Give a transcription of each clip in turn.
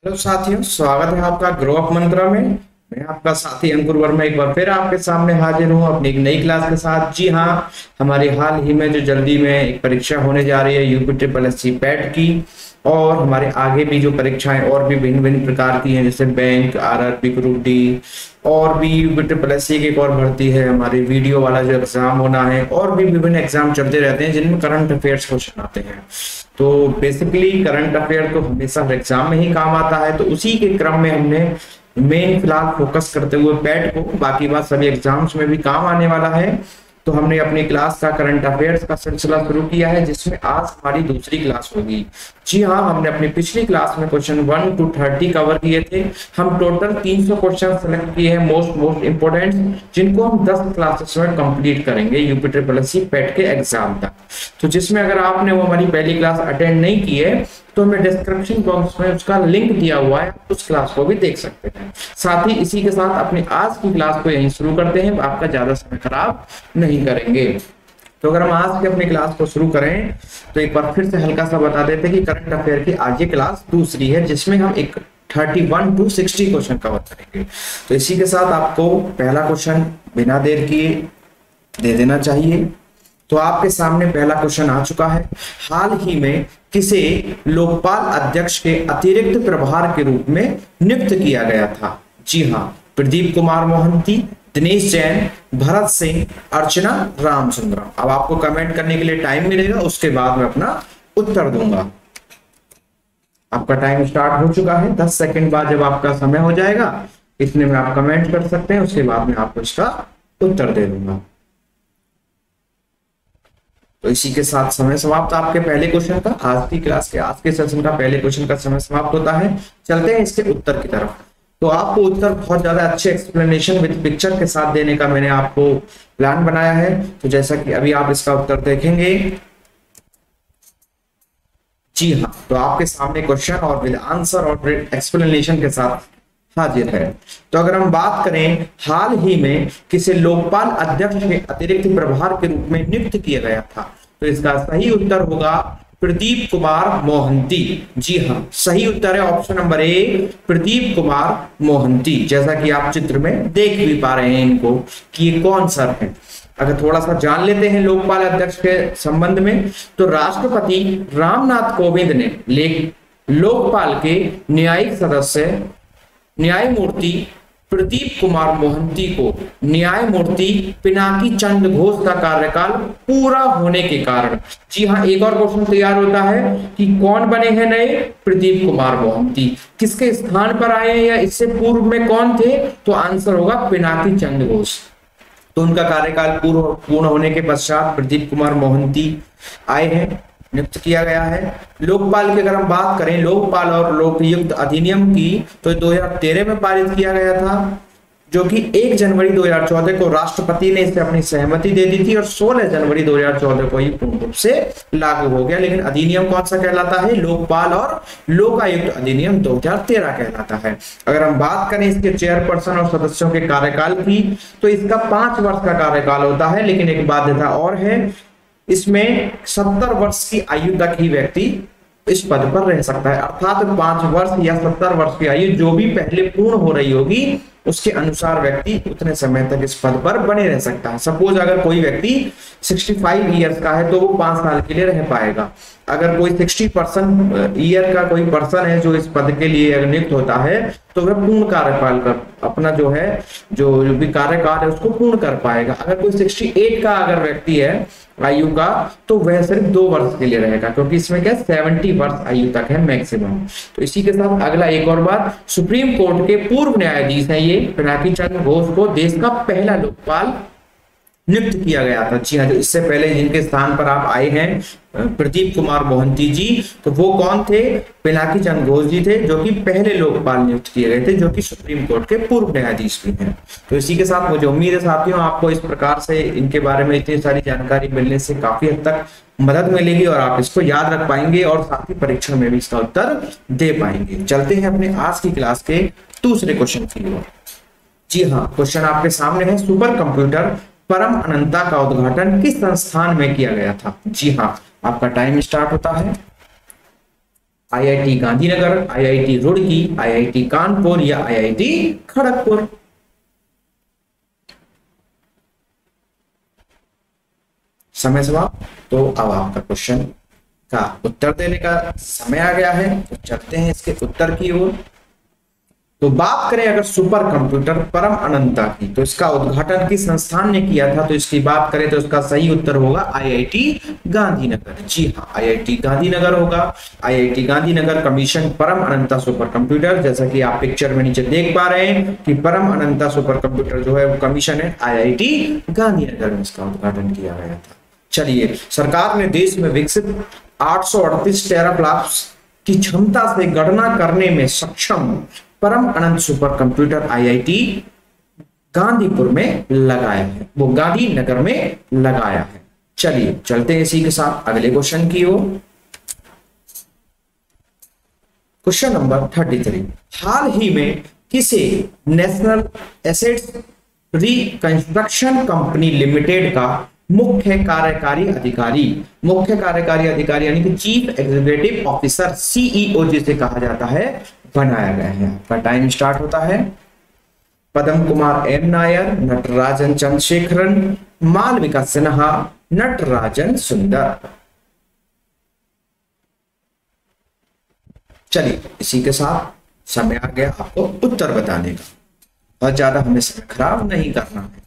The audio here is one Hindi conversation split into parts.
हेलो साथियों, स्वागत है आपका ग्रो अप मंत्रा में। मैं आपका साथी अंकुर वर्मा एक बार फिर आपके सामने हाजिर हूं अपनी एक नई क्लास के साथ। जी हाँ, हमारी हाल ही में जो जल्दी में एक परीक्षा होने जा रही है UP triple S C PET की, और हमारे आगे भी जो परीक्षाएं और भी भिन्न भिन्न प्रकार की हैं, जैसे बैंक, आरआरबी, ग्रुप डी, और भी यूपी ट्रिपल एस सी की एक और भर्ती है, हमारी वीडियो वाला जो एग्जाम होना है, और भी विभिन्न एग्जाम चलते रहते हैं जिनमें करंट अफेयर्स क्वेश्चन आते हैं। तो बेसिकली करंट अफेयर तो हमेशा हर एग्जाम में ही काम आता है, तो उसी के क्रम में हमने मेन फिलहाल फोकस करते हुए पैट को, बाकी बात सभी एग्जाम्स में भी काम आने वाला है। तो हमने अपनी क्लास का करंट अफेयर्स का सिलसिला शुरू किया है, जिसमें आज हमारी दूसरी क्लास होगी। जी हाँ, हमने अपनी पिछली क्लास में क्वेश्चन 1 to 30 कवर किए थे। हम टोटल 300 क्वेश्चन सेलेक्ट किए हैं मोस्ट इंपोर्टेंट, जिनको हम 10 क्लासेस में कंप्लीट करेंगे UP triple S C PET के एग्जाम तक। तो जिसमें अगर आपने वो हमारी पहली क्लास अटेंड नहीं की है तो हमें डिस्क्रिप्शन बॉक्स में उसका लिंक दिया हुआ है, उस क्लास को भी देख सकते हैं। साथ ही इसी के साथ अपनी आज की क्लास को यहीं शुरू करते हैं, आपका ज्यादा समय खराब नहीं करेंगे। तो अगर हम आज की अपनी क्लास को शुरू करें तो एक बार फिर से हल्का सा बता देते हैं कि करंट अफेयर की आज ये क्लास दूसरी है, जिसमें हम एक 31 to 60 क्वेश्चन कवर करेंगे। तो इसी के साथ आपको पहला क्वेश्चन बिना देर किए दे देना चाहिए। तो आपके सामने पहला क्वेश्चन आ चुका है। हाल ही में किसे लोकपाल अध्यक्ष के अतिरिक्त प्रभार के रूप में नियुक्त किया गया था? जी हाँ, प्रदीप कुमार मोहंती, दिनेश जैन, भरत सिंह, अर्चना रामचंद्रन। अब आपको कमेंट करने के लिए टाइम मिलेगा, उसके बाद मैं अपना उत्तर दूंगा। आपका टाइम स्टार्ट हो चुका है। 10 सेकंड बाद जब आपका समय हो जाएगा, इतने में आप कमेंट कर सकते हैं, उसके बाद मैं आपको इसका उत्तर दे दूंगा। तो इसी के साथ समय समाप्त आपके पहले क्वेश्चन का। आज की क्लास के आज के सेशन का पहले क्वेश्चन का समय समाप्त होता है। चलते हैं इसके उत्तर की तरफ। तो आपको उत्तर बहुत ज्यादा अच्छे एक्सप्लेनेशन विद पिक्चर के साथ देने का मैंने आपको प्लान बनाया है। तो जैसा कि अभी आप इसका उत्तर देखेंगे। जी हाँ, तो आपके सामने क्वेश्चन और विद आंसर और एक्सप्लेनेशन के साथ हाजिर है। तो अगर हम बात करें हाल ही में किसे लोकपाल अध्यक्ष के अतिरिक्त प्रभार के रूप में नियुक्त किया गया था, तो इसका सही उत्तर होगा प्रदीप कुमार मोहंती। जी हाँ, सही उत्तर है option number A, Pradeep Kumar Mohanty. जैसा कि आप चित्र में देख भी पा रहे हैं इनको कि ये कौन सर है। अगर थोड़ा सा जान लेते हैं लोकपाल अध्यक्ष के संबंध में, तो राष्ट्रपति रामनाथ कोविंद ने लोकपाल के न्यायिक सदस्य न्यायमूर्ति प्रदीप कुमार मोहंती को न्यायमूर्ति पिनाकी चंद्र घोष का कार्यकाल पूरा होने के कारण, जी हाँ, एक और क्वेश्चन तैयार होता है कि कौन बने हैं नए? प्रदीप कुमार मोहंती। किसके स्थान पर आए हैं या इससे पूर्व में कौन थे? तो आंसर होगा पिनाकी चंद्र घोष। तो उनका कार्यकाल पूर्ण होने के पश्चात प्रदीप कुमार मोहंती आए हैं, नियुक्त किया गया है। लोकपाल की अगर हम बात करें, लोकपाल और लोकयुक्त अधिनियम की, तो 2013 में पारित किया गया था, जो कि 1 जनवरी 2014 को राष्ट्रपति ने इसे अपनी सहमति दे दी थी और 16 जनवरी 2014 को ये पूर्ण रूप से लागू हो गया। लेकिन अधिनियम कौन सा कहलाता है? लोकपाल और लोकायुक्त अधिनियम 2013 कहलाता है। अगर हम बात करें इसके चेयरपर्सन और सदस्यों के कार्यकाल की, तो इसका 5 वर्ष का कार्यकाल होता है, लेकिन एक बाध्यता और है, इसमें 70 वर्ष की आयु तक ही व्यक्ति इस पद पर रह सकता है। अर्थात 5 वर्ष या 70 वर्ष की आयु जो भी पहले पूर्ण हो रही होगी, उसके अनुसार व्यक्ति उतने समय तक इस पद पर बने रह सकता है। सपोज अगर कोई व्यक्ति 65 ईयर्स का है तो वो 5 साल के लिए रह पाएगा। अगर कोई 60% ईयर का कोई पर्सन है जो इस पद के लिए नियुक्त होता है, तो वह पूर्ण कार्यकाल का अपना जो भी कार्यकाल है उसको पूर्ण कर पाएगा। अगर कोई 68 का अगर व्यक्ति है आयु का, तो वह सिर्फ 2 वर्ष के लिए रहेगा, क्योंकि इसमें क्या 70 वर्ष आयु तक है मैक्सिमम। तो इसी के साथ अगला एक और बात, सुप्रीम कोर्ट के पूर्व न्यायाधीश है ये पिनाकी चंद्र घोष को देश का पहला लोकपाल नियुक्त किया गया था। जी हाँ, जो इससे पहले जिनके स्थान पर आप आए हैं प्रदीप कुमार मोहंती जी, तो वो कौन थे? पिनाकी चंद्र घोष जी थे, जो कि पहले लोकपाल नियुक्त किए गए थे, जो कि सुप्रीम कोर्ट के पूर्व न्यायाधीश भी हैं। तो इसी के साथ मुझे उम्मीद है साथियों आपको इस प्रकार से इनके बारे में इतनी सारी जानकारी मिलने से काफी हद तक मदद मिलेगी और आप इसको याद रख पाएंगे और साथ ही परीक्षा में भी इसका उत्तर दे पाएंगे। चलते हैं अपने आज की क्लास के दूसरे क्वेश्चन की ओर। जी हाँ, क्वेश्चन आपके सामने है, सुपर कंप्यूटर परम अनंता का उद्घाटन किस संस्थान में किया गया था? जी हाँ, आपका टाइम स्टार्ट होता है। IIT Gandhinagar, IIT Roorkee, IIT Kanpur या आईआईटी खड़गपुर। समय समाप्त। तो अब आपका क्वेश्चन का उत्तर देने का समय आ गया है, तो चलते हैं इसके उत्तर की ओर। तो बात करें अगर सुपर कंप्यूटर परम अनंता की, तो इसका उद्घाटन किस संस्थान ने किया था, तो इसकी बात करें तो इसका सही उत्तर होगा आईआईटी गांधीनगर। जी हाँ, आईआईटी गांधीनगर होगा। आईआईटी गांधीनगर कमीशन परम अनंता सुपर कंप्यूटर, जैसा कि आप पिक्चर में नीचे देख पा रहे हैं कि परम अनंता सुपर कंप्यूटर जो है वो कमीशन है आईआईटी गांधीनगर में इसका उद्घाटन किया गया था। चलिए, सरकार ने देश में विकसित 838 टेराफ्लॉप्स की क्षमता से गणना करने में सक्षम परम अनंत सुपर कंप्यूटर आईआईटी गांधीपुर में लगाया है, वो गांधीनगर में लगाया है। चलिए चलते हैं इसी के साथ अगले क्वेश्चन की ओर। क्वेश्चन नंबर 33, हाल ही में किसे national assets reconstruction company limited का मुख्य कार्यकारी अधिकारी यानी कि चीफ एग्जीक्यूटिव ऑफिसर सीईओ जिसे कहा जाता है बनाया गया है। आपका टाइम स्टार्ट होता है। पद्म कुमार एम नायर, नटराजन चंद्रशेखरन, मालविका सिन्हा, नटराजन सुंदर। चलिए इसी के साथ समय आ गया आपको उत्तर बताने का, बहुत ज्यादा हमें समय खराब नहीं करना है।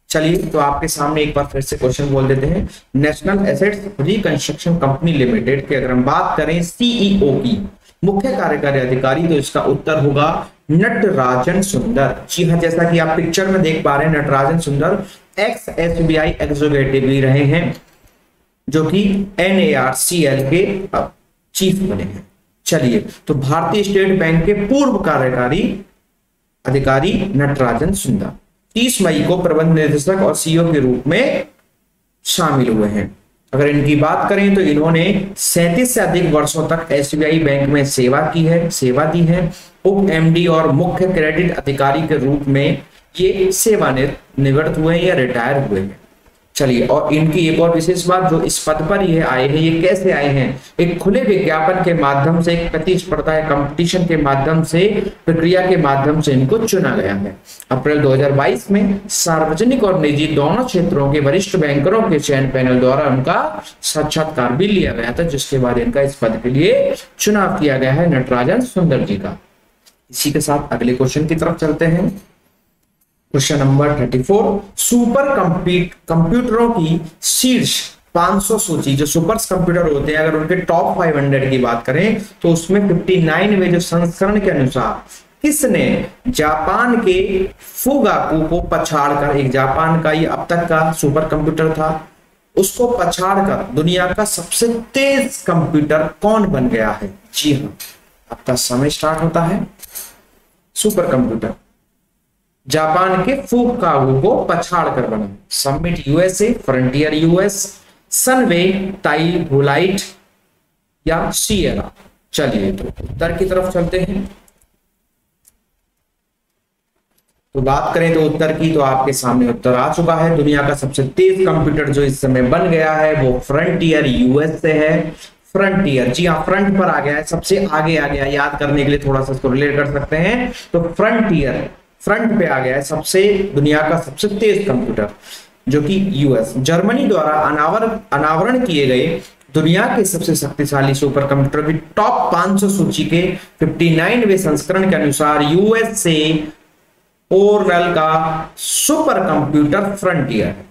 चलिए तो आपके सामने एक बार फिर से क्वेश्चन बोल देते हैं। National assets reconstruction company limited की अगर हम बात करें सीईओ की, मुख्य कार्यकारी अधिकारी, तो इसका उत्तर होगा नटराजन सुंदर। जी हाँ, जैसा कि आप पिक्चर में देख पा रहे हैं, नटराजन सुंदर एक्स एसबीआई एग्जीक्यूटिव भी रहे हैं, जो कि NARCL के चीफ बने हैं। चलिए, तो भारतीय स्टेट बैंक के पूर्व कार्यकारी अधिकारी नटराजन सुंदर 30 मई को प्रबंध निदेशक और सीईओ के रूप में शामिल हुए हैं। अगर इनकी बात करें तो इन्होंने 37 से अधिक वर्षों तक एसबीआई बैंक में सेवा दी है। उप एमडी और मुख्य क्रेडिट अधिकारी के रूप में ये सेवानिवृत्त हुए हैं या रिटायर हुए हैं। चलिए, और इनकी एक और विशेष बात, जो इस पद पर ये आए हैं, ये कैसे आए हैं? एक खुले विज्ञापन के माध्यम से, एक प्रतिस्पर्धा या कंपटीशन के माध्यम से, प्रक्रिया के माध्यम से इनको चुना गया है। अप्रैल 2022 में सार्वजनिक और निजी दोनों क्षेत्रों के वरिष्ठ बैंकरों के चयन पैनल द्वारा उनका साक्षात्कार भी लिया गया था, जिसके बाद इनका इस पद के लिए चुनाव किया गया है नटराजन सुंदर जी का। इसी के साथ अगले क्वेश्चन की तरफ चलते हैं। क्वेश्चन नंबर 34, सुपर कंप्यूटरों की शीर्ष 500 सूची, जो सुपर कंप्यूटर होते हैं, अगर उनके टॉप 500 की बात करें तो उसमें 59वें जो संस्करण के अनुसार किसने जापान के फुगाकू को पछाड़कर, एक जापान का ये अब तक का सुपर कंप्यूटर था, उसको पछाड़कर दुनिया का सबसे तेज कंप्यूटर कौन बन गया है? जी हाँ, आपका समय स्टार्ट होता है। सुपर कंप्यूटर जापान के फुगाकू को पछाड़कर बना। समिट यूएसए, फ्रंटियर यूएस, सनवे, ताई बुलाइट या सियरा। चलिए तो उत्तर की तरफ चलते हैं। तो बात करें तो उत्तर की, तो आपके सामने उत्तर आ चुका है। दुनिया का सबसे तेज कंप्यूटर जो इस समय बन गया है वो फ्रंटियर यूएस से है। फ्रंटियर, जी हाँ, फ्रंट पर आ गया है, सबसे आगे आ गया। याद करने के लिए थोड़ा सा इसको रिलेट कर सकते हैं, तो फ्रंटियर फ्रंट पे आ गया है, सबसे दुनिया का सबसे तेज कंप्यूटर, जो कि यूएस। जर्मनी द्वारा अनावरण किए गए दुनिया के सबसे शक्तिशाली सुपर कंप्यूटर की टॉप 500 सूची के 59वें संस्करण के अनुसार यूएस से ओरल का सुपर कंप्यूटर फ्रंटियर है,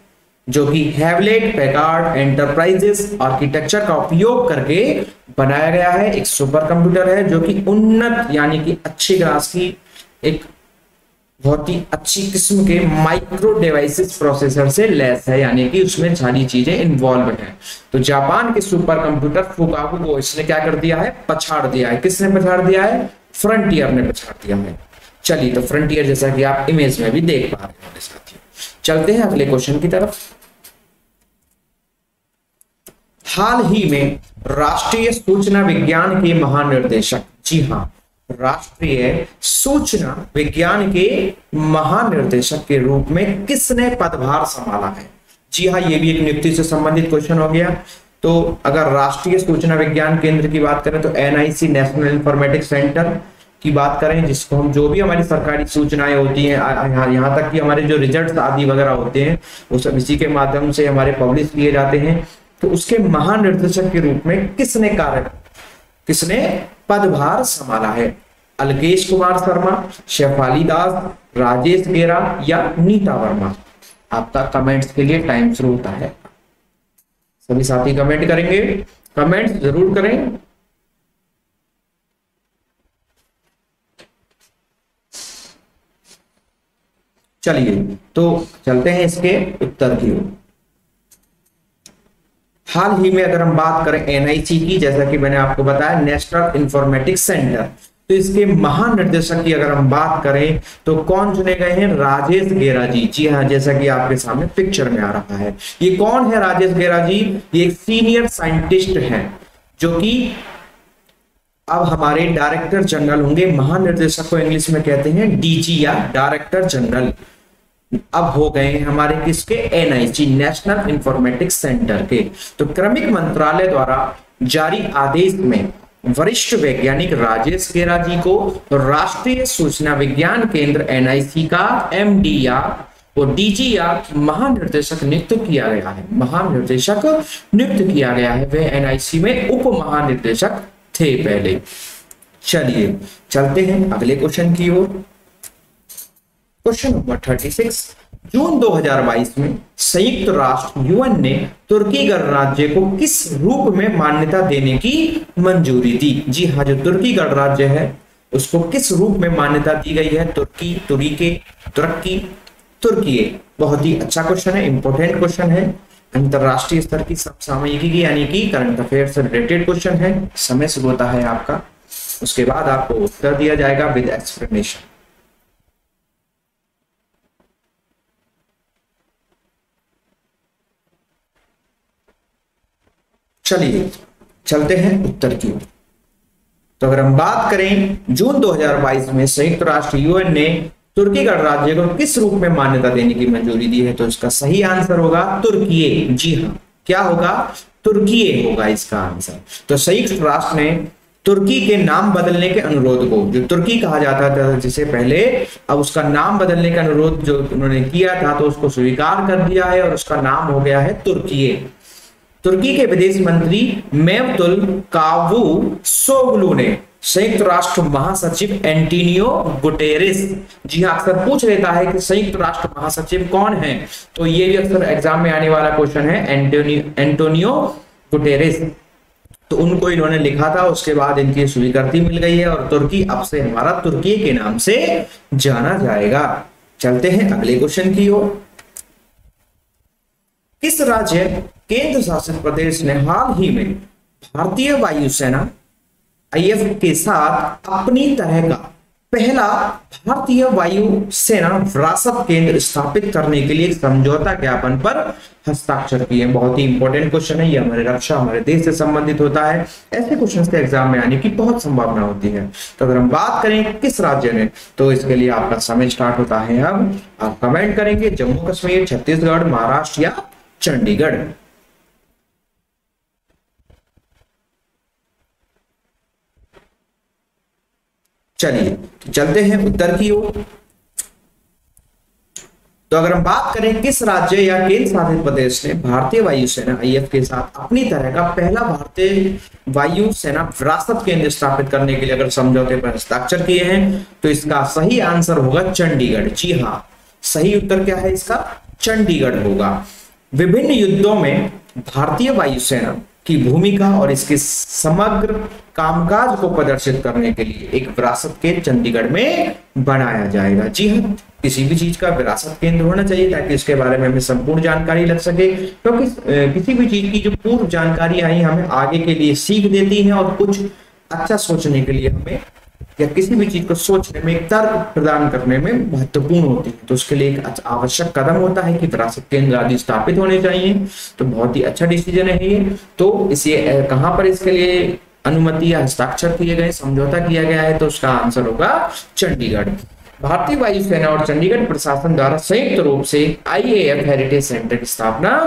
जो कि हैवलेट पैकार्ड एंटरप्राइजेस आर्किटेक्चर का उपयोग करके बनाया गया है। एक सुपर कंप्यूटर है जो कि उन्नत यानी कि अच्छी क्लास की, एक बहुत ही अच्छी किस्म के माइक्रो डिवाइसेस प्रोसेसर से लैस है, यानी कि उसमें सारी चीजें इन्वॉल्व हैं। तो जापान के सुपर कंप्यूटर फुगाकू को इसने क्या कर दिया है? पछाड़ दिया है। किसने पछाड़ दिया है? फ्रंटियर ने पछाड़ दिया है। चलिए, तो फ्रंटियर जैसा कि आप इमेज में भी देख पा रहे हैं साथियों। चलते हैं अगले क्वेश्चन की तरफ। हाल ही में राष्ट्रीय सूचना विज्ञान के महानिर्देशक, जी हाँ, राष्ट्रीय सूचना विज्ञान के महानिर्देशक के रूप में किसने पदभार संभाला है? जी हाँ, ये भी एक नियुक्ति से संबंधित क्वेश्चन हो गया। तो अगर राष्ट्रीय सूचना विज्ञान केंद्र की बात करें तो एनआईसी, नेशनल इंफॉर्मेटिक्स सेंटर की बात करें, जिसको हम जो भी हमारी सरकारी सूचनाएं होती हैं, यहाँ तक कि हमारे जो रिजल्ट्स आदि वगैरह होते हैं वो सब इसी के माध्यम से हमारे पब्लिश किए जाते हैं। तो उसके महानिर्देशक के रूप में किसने पदभार संभाला है? अलकेश कुमार शर्मा, शेफाली दास, राजेश गेरा या नीता वर्मा? आपका कमेंट्स के लिए टाइम शुरू होता है। सभी साथी कमेंट करेंगे, कमेंट्स जरूर करें। चलिए तो चलते हैं इसके उत्तर की ओर। हाल ही में अगर हम बात करें एनआईसी की, जैसा कि मैंने आपको बताया नेशनल इंफॉर्मेटिक्स सेंटर, तो इसके महानिर्देशक की अगर हम बात करें तो कौन चुने गए हैं? राजेश गेरा जी। जी हाँ, जैसा कि आपके सामने पिक्चर में आ रहा है। ये कौन है राजेश गेरा जी? ये एक सीनियर साइंटिस्ट हैं जो कि अब हमारे डायरेक्टर जनरल होंगे। महानिर्देशक को इंग्लिश में कहते हैं डीजी या डायरेक्टर जनरल। अब हो गए हमारे किसके? एनआईसी, नेशनल इंफॉर्मेटिक्स सेंटर के। तो क्रमिक मंत्रालय द्वारा जारी आदेश में वरिष्ठ वैज्ञानिक राजेश गेरा जी को राष्ट्रीय सूचना विज्ञान केंद्र एनआईसी का एमडी या और डीजी या महानिर्देशक नियुक्त किया गया है। महानिर्देशक नियुक्त किया गया है। वे एनआईसी में उप महानिर्देशक थे पहले। चलिए चलते हैं अगले क्वेश्चन की ओर। Question number 36। जून 2022 में संयुक्त राष्ट्र यूएन ने तुर्की गणराज्य को किस रूप में मान्यता देने की मंजूरी दी? जी हाँ, जो तुर्की गणराज्य है उसको किस रूप में मान्यता दी गई है? तुर्की। बहुत ही अच्छा क्वेश्चन है, इंपॉर्टेंट क्वेश्चन है। अंतरराष्ट्रीय स्तर की समसामयिकी यानी कि करंट अफेयर से रिलेटेड क्वेश्चन है। समय शुरू होता है आपका, उसके बाद आपको उत्तर दिया जाएगा विद एक्सप्लेनेशन। चलिए चलते हैं उत्तर की ओर। तो अगर हम बात करें जून 2022 में संयुक्त राष्ट्र यूएन ने तुर्की गणराज्य को किस रूप में मान्यता देने की मंजूरी दी है, तो इसका सही आंसर होगा तुर्कीये। जी हाँ, क्या होगा? तुर्कीये होगा इसका आंसर। तो संयुक्त राष्ट्र ने तुर्की के नाम बदलने के अनुरोध को, जो तुर्की कहा जाता था जिसे पहले, अब उसका नाम बदलने का अनुरोध जो उन्होंने किया था तो उसको स्वीकार कर दिया है और उसका नाम हो गया है तुर्कीये। तुर्की के विदेश मंत्री मेवतुल कावुसोगलू ने संयुक्त राष्ट्र महासचिव एंटोनियो गुटेरेस, जी हाँ अक्सर पूछ लेता है कि संयुक्त राष्ट्र महासचिव कौन है, तो ये भी अक्सर एग्जाम में आने वाला क्वेश्चन है। एंटोनियो गुटेरेस, तो उनको इन्होंने लिखा था, उसके बाद इनकी स्वीकृति मिल गई है और तुर्की अब से हमारा तुर्की के नाम से जाना जाएगा। चलते हैं अगले क्वेश्चन की ओर। किस राज्य केंद्र शासित प्रदेश ने हाल ही में भारतीय वायुसेना आईएफ के साथ अपनी तरह का पहला भारतीय वायुसेना विरासत केंद्र स्थापित करने के लिए एक समझौता ज्ञापन पर हस्ताक्षर किए? बहुत ही इंपॉर्टेंट क्वेश्चन है, ये हमारे रक्षा, हमारे देश से संबंधित होता है। ऐसे क्वेश्चंस के एग्जाम में आने की बहुत संभावना होती है। तो अगर हम बात करें किस राज्य ने, तो इसके लिए आपका समय स्टार्ट होता है। अब आप कमेंट करेंगे जम्मू कश्मीर, छत्तीसगढ़, महाराष्ट्र या चंडीगढ़। चलिए चलते हैं उत्तर की ओर। तो अगर हम बात करें किस राज्य या केंद्र शासित प्रदेश ने भारतीय वायुसेना आईएफ के साथ अपनी तरह का पहला भारतीय वायुसेना विरासत केंद्र स्थापित करने के लिए अगर समझौते पर हस्ताक्षर किए हैं, तो इसका सही आंसर होगा चंडीगढ़। जी हाँ, सही उत्तर क्या है इसका? चंडीगढ़ होगा। विभिन्न युद्धों में भारतीय वायुसेना की भूमिका और इसके समग्र कामकाज को प्रदर्शित करने के लिए एक विरासत केंद्र चंडीगढ़ में बनाया जाएगा। जी हाँ, किसी भी चीज का विरासत केंद्र होना चाहिए ताकि इसके बारे में हमें संपूर्ण जानकारी लग सके, क्योंकि किसी भी चीज की जो पूर्व जानकारी आई हमें आगे के लिए सीख देती है और कुछ अच्छा सोचने के लिए हमें या किसी भी चीज को सोचने में एक तर्क प्रदान करने में महत्वपूर्ण होती है। तो उसके लिए एक आवश्यक कदम होता है कि विरासत केंद्र आदि स्थापित होने चाहिए। तो बहुत ही अच्छा डिसीजन है ये। तो इसे कहां पर इसके लिए अनुमति या हस्ताक्षर किए गए, समझौता किया गया है, तो उसका आंसर होगा चंडीगढ़। भारतीय वायुसेना और चंडीगढ़ प्रशासन द्वारा संयुक्त रूप से IAF हेरिटेज सेंटर की स्थापना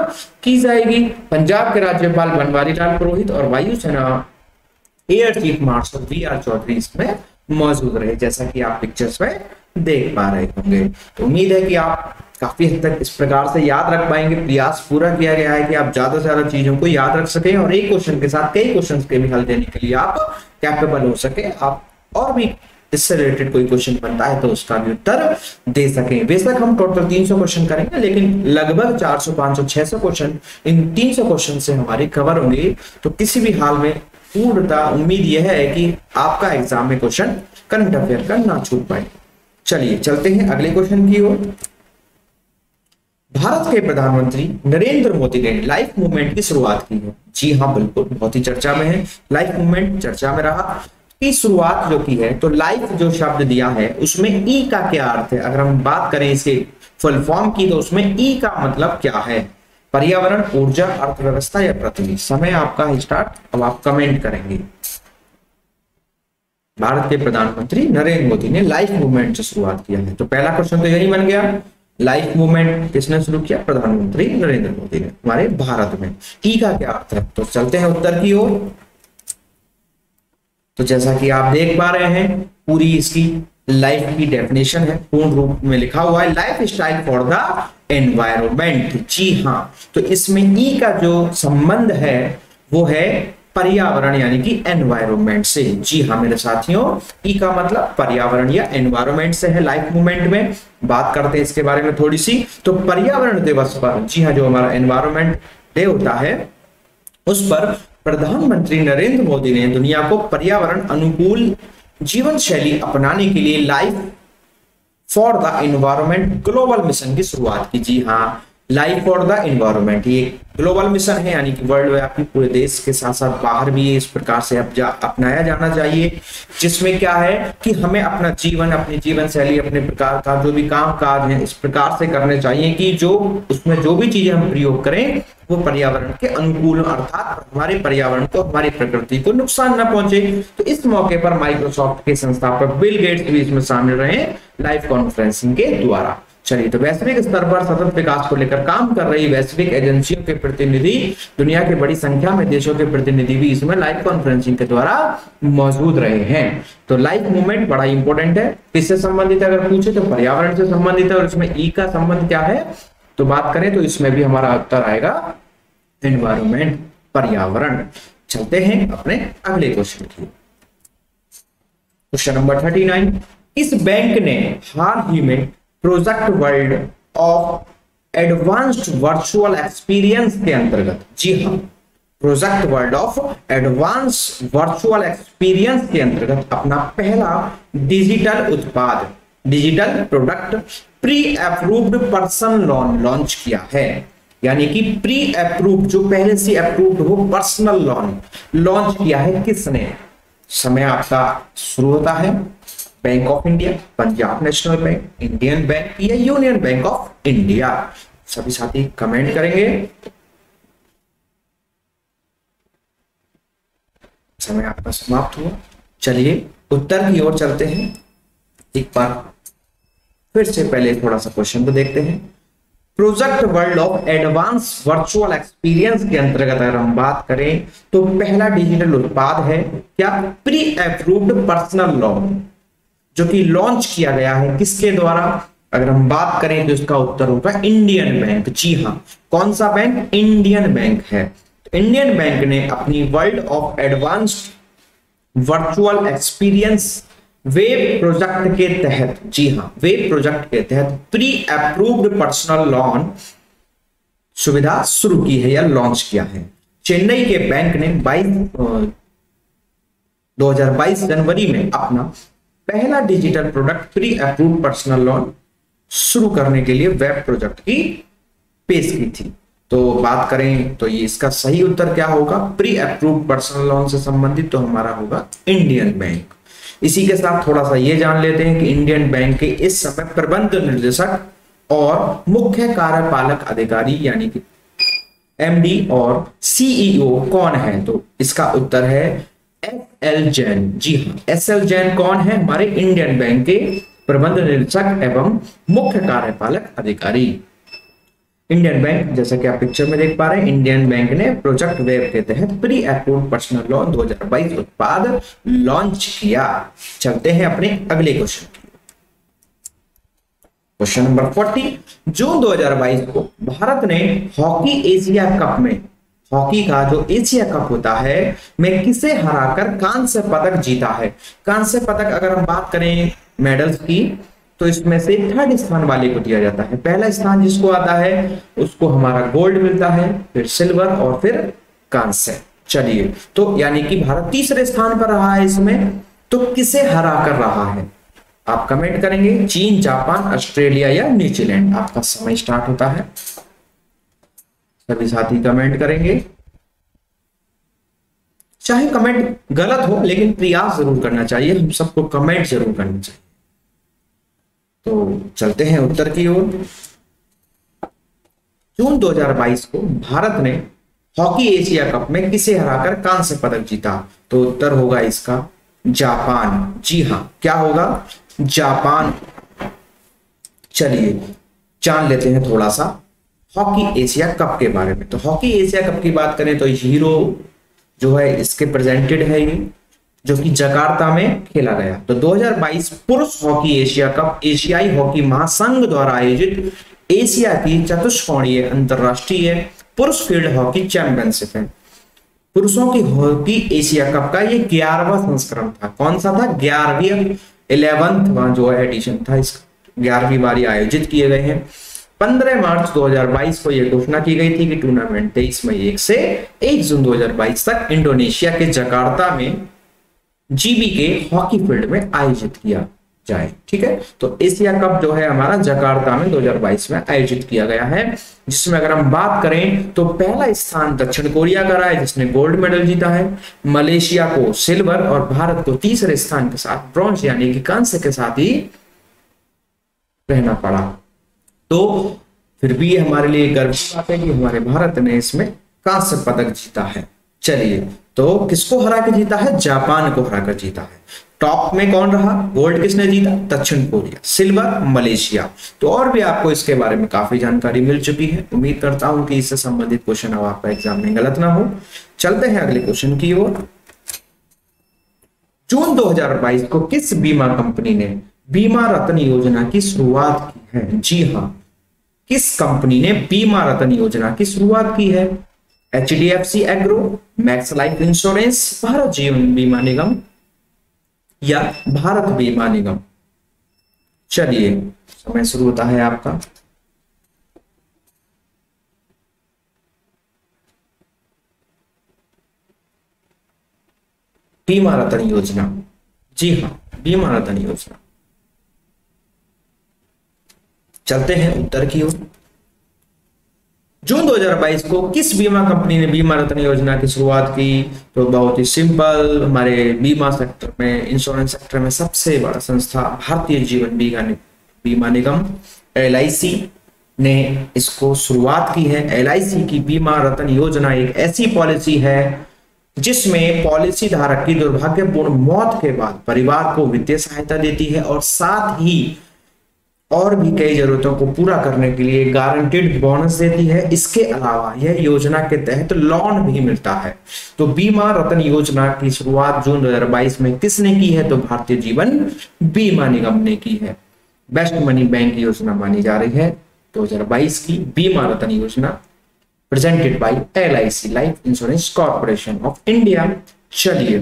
की जाएगी। पंजाब के राज्यपाल बनवारी लाल पुरोहित और वायुसेना air chief marshal VR Chaudhari इसमें मौजूद रहे, जैसा कि आप पिक्चर्स में देख पा रहे होंगे। तो उम्मीद है कि आप काफी हद तक इस प्रकार से याद रख पाएंगे। प्रयास पूरा किया गया है कि आप ज्यादा से ज्यादा चीजों को याद रख सकें और एक क्वेश्चन के साथ कई क्वेश्चंस के भी हल देने के लिए आप कैपेबल हो सके, आप और भी इससे रिलेटेड कोई क्वेश्चन बनता है तो उसका भी उत्तर दे सकें। बेशक हम टोटल 300 क्वेश्चन करेंगे, लेकिन लगभग 400, 500, 600 क्वेश्चन इन 300 क्वेश्चन से हमारे कवर होंगे। तो किसी भी हाल में पूर्णतः उम्मीद यह है कि आपका एग्जाम में क्वेश्चन करंट अफेयर का ना छूट पाए। चलिए चलते हैं अगले क्वेश्चन की ओर। भारत के प्रधानमंत्री नरेंद्र मोदी ने लाइफ मूवमेंट की शुरुआत की है। जी हाँ, बिल्कुल, बहुत ही चर्चा में है। लाइफ मूवमेंट चर्चा में रहा की शुरुआत जो की है, तो लाइफ जो शब्द दिया है उसमें ई का क्या अर्थ है? अगर हम बात करें इसके फुल फॉर्म की तो उसमें ई का मतलब क्या है? पर्यावरण, ऊर्जा, अर्थव्यवस्था या पृथ्वी? समय आपका स्टार्ट, अब आप कमेंट करेंगे। भारत के प्रधानमंत्री नरेंद्र मोदी ने लाइफ मूवमेंट से शुरुआत किया है, तो पहला क्वेश्चन तो यही बन गया। लाइफ मूवमेंट किसने शुरू किया? प्रधानमंत्री नरेंद्र मोदी ने हमारे भारत में। ई का क्या अर्थ है? तो चलते हैं उत्तर की ओर। तो जैसा कि आप देख पा रहे हैं, पूरी इसकी लाइफ की डेफिनेशन है, पूर्ण रूप में लिखा हुआ है, lifestyle for the environment. जी हाँ, तो इसमें ई का जो संबंध है वो है पर्यावरण यानी कि एनवायरमेंट से। जी हाँ मेरे साथियों, ई का मतलब पर्यावरण या एनवायरमेंट से है। लाइफ मूवमेंट में बात करते हैं इसके बारे में थोड़ी सी। तो पर्यावरण दिवस पर, जी हाँ, जो हमारा एनवायरमेंट डे होता है उस पर प्रधानमंत्री नरेंद्र मोदी ने दुनिया को पर्यावरण अनुकूल जीवन शैली अपनाने के लिए life for the environment global mission की शुरुआत की। जी हाँ, लाइफ फॉर द एनवायरमेंट ये ग्लोबल मिशन है, यानी कि वर्ल्ड व्यापी, पूरे देश के साथ साथ बाहर भी इस प्रकार से अपनाया जाना चाहिए, जिसमें क्या है कि हमें अपना जीवन, अपनी जीवन शैली, अपने प्रकार का जो भी काम काज है इस प्रकार से करने चाहिए कि जो उसमें जो भी चीजें हम प्रयोग करें वो पर्यावरण के अनुकूल, अर्थात हमारे पर्यावरण को, हमारी प्रकृति को नुकसान न पहुंचे। तो इस मौके पर माइक्रोसॉफ्ट के संस्थापक बिल गेट्स भी इसमें शामिल रहे लाइव कॉन्फ्रेंसिंग के द्वारा। चलिए, तो वैश्विक स्तर पर सतत विकास को लेकर काम कर रही वैश्विक एजेंसियों के प्रतिनिधि, दुनिया के बड़ी संख्या में देशों के प्रतिनिधि भी इसमें लाइव कॉन्फ्रेंसिंग के द्वारा मौजूद रहे हैं। तो लाइफ मूवमेंट बड़ा इंपॉर्टेंट है। किससे संबंधित है अगर पूछे तो पर्यावरण से संबंधित है, और इसमें ई का संबंध क्या है तो बात करें तो इसमें भी हमारा उत्तर आएगा एनवायरमेंट, पर्यावरण। चलते हैं अपने अगले क्वेश्चन की। Question number 39। इस बैंक ने हाल ही में project world of advanced virtual experience के अंतर्गत, जी हाँ, project world of advance virtual experience के अंतर्गत अपना पहला डिजिटल उत्पाद, digital product pre approved person loan launch किया है। यानी कि प्री अप्रूव्ड, जो पहले से अप्रूव्ड हो, पर्सनल लोन लॉन्च किया है किसने? समय आपका शुरू होता है bank of India, Punjab national bank, Indian bank या यूनियन बैंक ऑफ इंडिया। सभी साथी कमेंट करेंगे। समय आपका समाप्त हुआ। चलिए उत्तर की ओर चलते हैं। एक बार फिर से पहले थोड़ा सा क्वेश्चन को देखते हैं। Project world of advance virtual experience के अंतर्गत अगर हम बात करें तो पहला डिजिटल उत्पाद है क्या? प्री अप्रूव्ड पर्सनल लोन, जो कि लॉन्च किया गया है किसके द्वारा? अगर हम बात करें तो इसका उत्तर होगा इंडियन बैंक। जी हाँ, कौन सा बैंक? इंडियन बैंक है। तो इंडियन बैंक ने अपनी world of advanced virtual experience web project के तहत, जी हाँ, वेब प्रोजेक्ट के तहत प्री अप्रूव्ड पर्सनल लोन सुविधा शुरू की है या लॉन्च किया है। चेन्नई के बैंक ने 2022 जनवरी में अपना पहला digital product pre approved personal loan शुरू करने के लिए वेब प्रोजेक्ट की पेश की थी। तो बात करें तो ये इसका सही उत्तर क्या होगा? प्री अप्रूव्ड पर्सनल लोन से संबंधित तो हमारा होगा इंडियन बैंक। इसी के साथ थोड़ा सा ये जान लेते हैं कि इंडियन बैंक के इस समय प्रबंध निर्देशक और मुख्य कार्यपालक अधिकारी यानी कि एमडी और सीईओ कौन है? तो इसका उत्तर है एसएल जैन। जी हाँ, एसएल जैन कौन है? हमारे इंडियन बैंक के प्रबंध निरीक्षक एवं मुख्य कार्यपालक अधिकारी। इंडियन बैंक, जैसा कि आप पिक्चर में देख पा रहे हैं, इंडियन बैंक ने प्रोजेक्ट वेब के तहत प्री अप्रूव्ड पर्सनल लोन 2022 उत्पाद लॉन्च किया। चलते हैं अपने अगले क्वेश्चन। क्वेश्चन नंबर 40, जून 2022 को भारत ने हॉकी एशिया कप में, हॉकी का जो एशिया कप होता है, में किसे हराकर कांस्य पदक जीता है। कांस्य पदक अगर हम बात करें मेडल्स की, तो इसमें से थर्ड स्थान वाले को दिया जाता है। पहला स्थान जिसको आता है उसको हमारा गोल्ड मिलता है, फिर सिल्वर और फिर कांस्य। चलिए, तो यानी कि भारत तीसरे स्थान पर रहा है इसमें, तो किसे हरा कर रहा है आप कमेंट करेंगे। चीन, जापान, ऑस्ट्रेलिया या न्यूजीलैंड। आपका समय स्टार्ट होता है, सभी साथी कमेंट करेंगे। चाहे कमेंट गलत हो लेकिन प्रयास जरूर करना चाहिए, हम सबको कमेंट जरूर करना चाहिए। तो चलते हैं उत्तर की ओर। जून 2022 को भारत ने हॉकी एशिया कप में किसे हराकर कांस्य पदक जीता, तो उत्तर होगा इसका जापान। जी हां, क्या होगा, जापान। चलिए जान लेते हैं थोड़ा सा हॉकी एशिया कप के बारे में। तो हॉकी एशिया कप की बात करें तो हीरो जो है इसके प्रेजेंटेड है ये, जो कि जकार्ता में खेला गया। तो 2022 पुरुष हॉकी एशिया कप एशियाई हॉकी महासंघ द्वारा आयोजित एशिया की चतुष्कोणीय अंतरराष्ट्रीय पुरुष फील्ड हॉकी चैंपियनशिप है। पुरुषों की हॉकी एशिया कप का ये 11वां संस्करण था। कौन सा था, 11वीं 11वां जो एडिशन था, इस 11वीं बारी आयोजित किए गए हैं। 15 मार्च 2022 को यह घोषणा की गई थी कि टूर्नामेंट 23 मई 1 से 1 जून 2022 तक इंडोनेशिया के जकार्ता में जीबी के हॉकी फील्ड में आयोजित किया जाए। ठीक है, तो एशिया कप जो है हमारा जकार्ता में 2022 में आयोजित किया गया है, जिसमें अगर हम बात करें तो पहला स्थान दक्षिण कोरिया का रहा है जिसने गोल्ड मेडल जीता है, मलेशिया को सिल्वर और भारत को तीसरे स्थान के साथ ब्रॉन्ज यानी कि कांस्य के साथ ही रहना पड़ा। तो फिर भी हमारे लिए गर्व की बात है कि हमारे भारत ने इसमें कांस्य पदक जीता है। चलिए, तो किसको हरा के जीता है, जापान को हराकर जीता है। टॉप में कौन रहा, गोल्ड किसने जीता, दक्षिण कोरिया, सिल्वर मलेशिया। तो और भी आपको इसके बारे में काफी जानकारी मिल चुकी है। उम्मीद करता हूं कि इससे संबंधित क्वेश्चन अब आपका एग्जाम में गलत ना हो। चलते हैं अगले क्वेश्चन की ओर। जून 2022 को किस बीमा कंपनी ने बीमा रत्न योजना की शुरुआत की है। जी हां, किस कंपनी ने बीमा रत्न योजना की शुरुआत की है। HDFC agro, max Life insurance, Bharat जीवन बीमा निगम या भारत बीमा निगम। चलिए, समय शुरू होता है आपका। बीमा रत्न योजना, जी हां, बीमा रत्न योजना। चलते हैं उत्तर की ओर। जून 2022 को किस बीमा कंपनी ने बीमा रत्न योजना की शुरुआत की, तो बहुत ही सिंपल, हमारे बीमा सेक्टर में, इंश्योरेंस सेक्टर में सबसे बड़ा संस्था भारतीय जीवन बीमा निगम LIC ने इसको शुरुआत की है। LIC की बीमा रत्न योजना एक ऐसी पॉलिसी है जिसमें पॉलिसी धारक की दुर्भाग्यपूर्ण मौत के बाद परिवार को वित्तीय सहायता देती है और साथ ही और भी कई जरूरतों को पूरा करने के लिए गारंटीड बोनस देती है। इसके अलावा यह योजना के तहत लोन भी मिलता है। तो बीमा रत्न योजना की शुरुआत जून 2022 में किसने की है, तो भारतीय जीवन बीमा निगम ने की है। बेस्ट मनी बैंक योजना मानी जा रही है 2022 की बीमा रत्न योजना, presented by LIC life insurance corporation of India. चलिए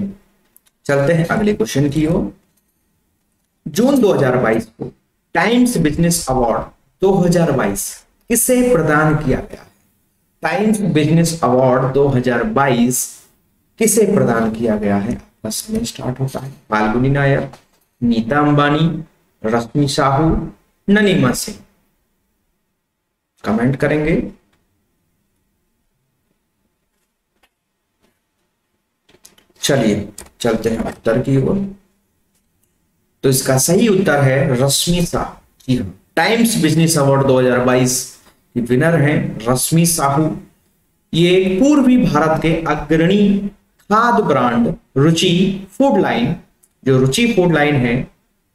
चलते हैं अगले क्वेश्चन की ओर। जून 2022 को टाइम्स बिजनेस अवार्ड 2022 किसे प्रदान किया गया है। टाइम्स बिजनेस अवार्ड 2022 किसे प्रदान किया गया है, बस में स्टार्ट होता है। फाल्गुनी नायर, नीता अंबानी, रश्मि साहू, ननीमा सिंह। कमेंट करेंगे। चलिए चलते हैं उत्तर की ओर। तो इसका सही उत्तर है रश्मि साहू। टाइम्स बिजनेस अवार्ड 2022 की विनर हैं रश्मि साहू। ये पूर्वी भारत के अग्रणी खाद्य ब्रांड रुचि फूड लाइन, जो रुचि फूड लाइन है,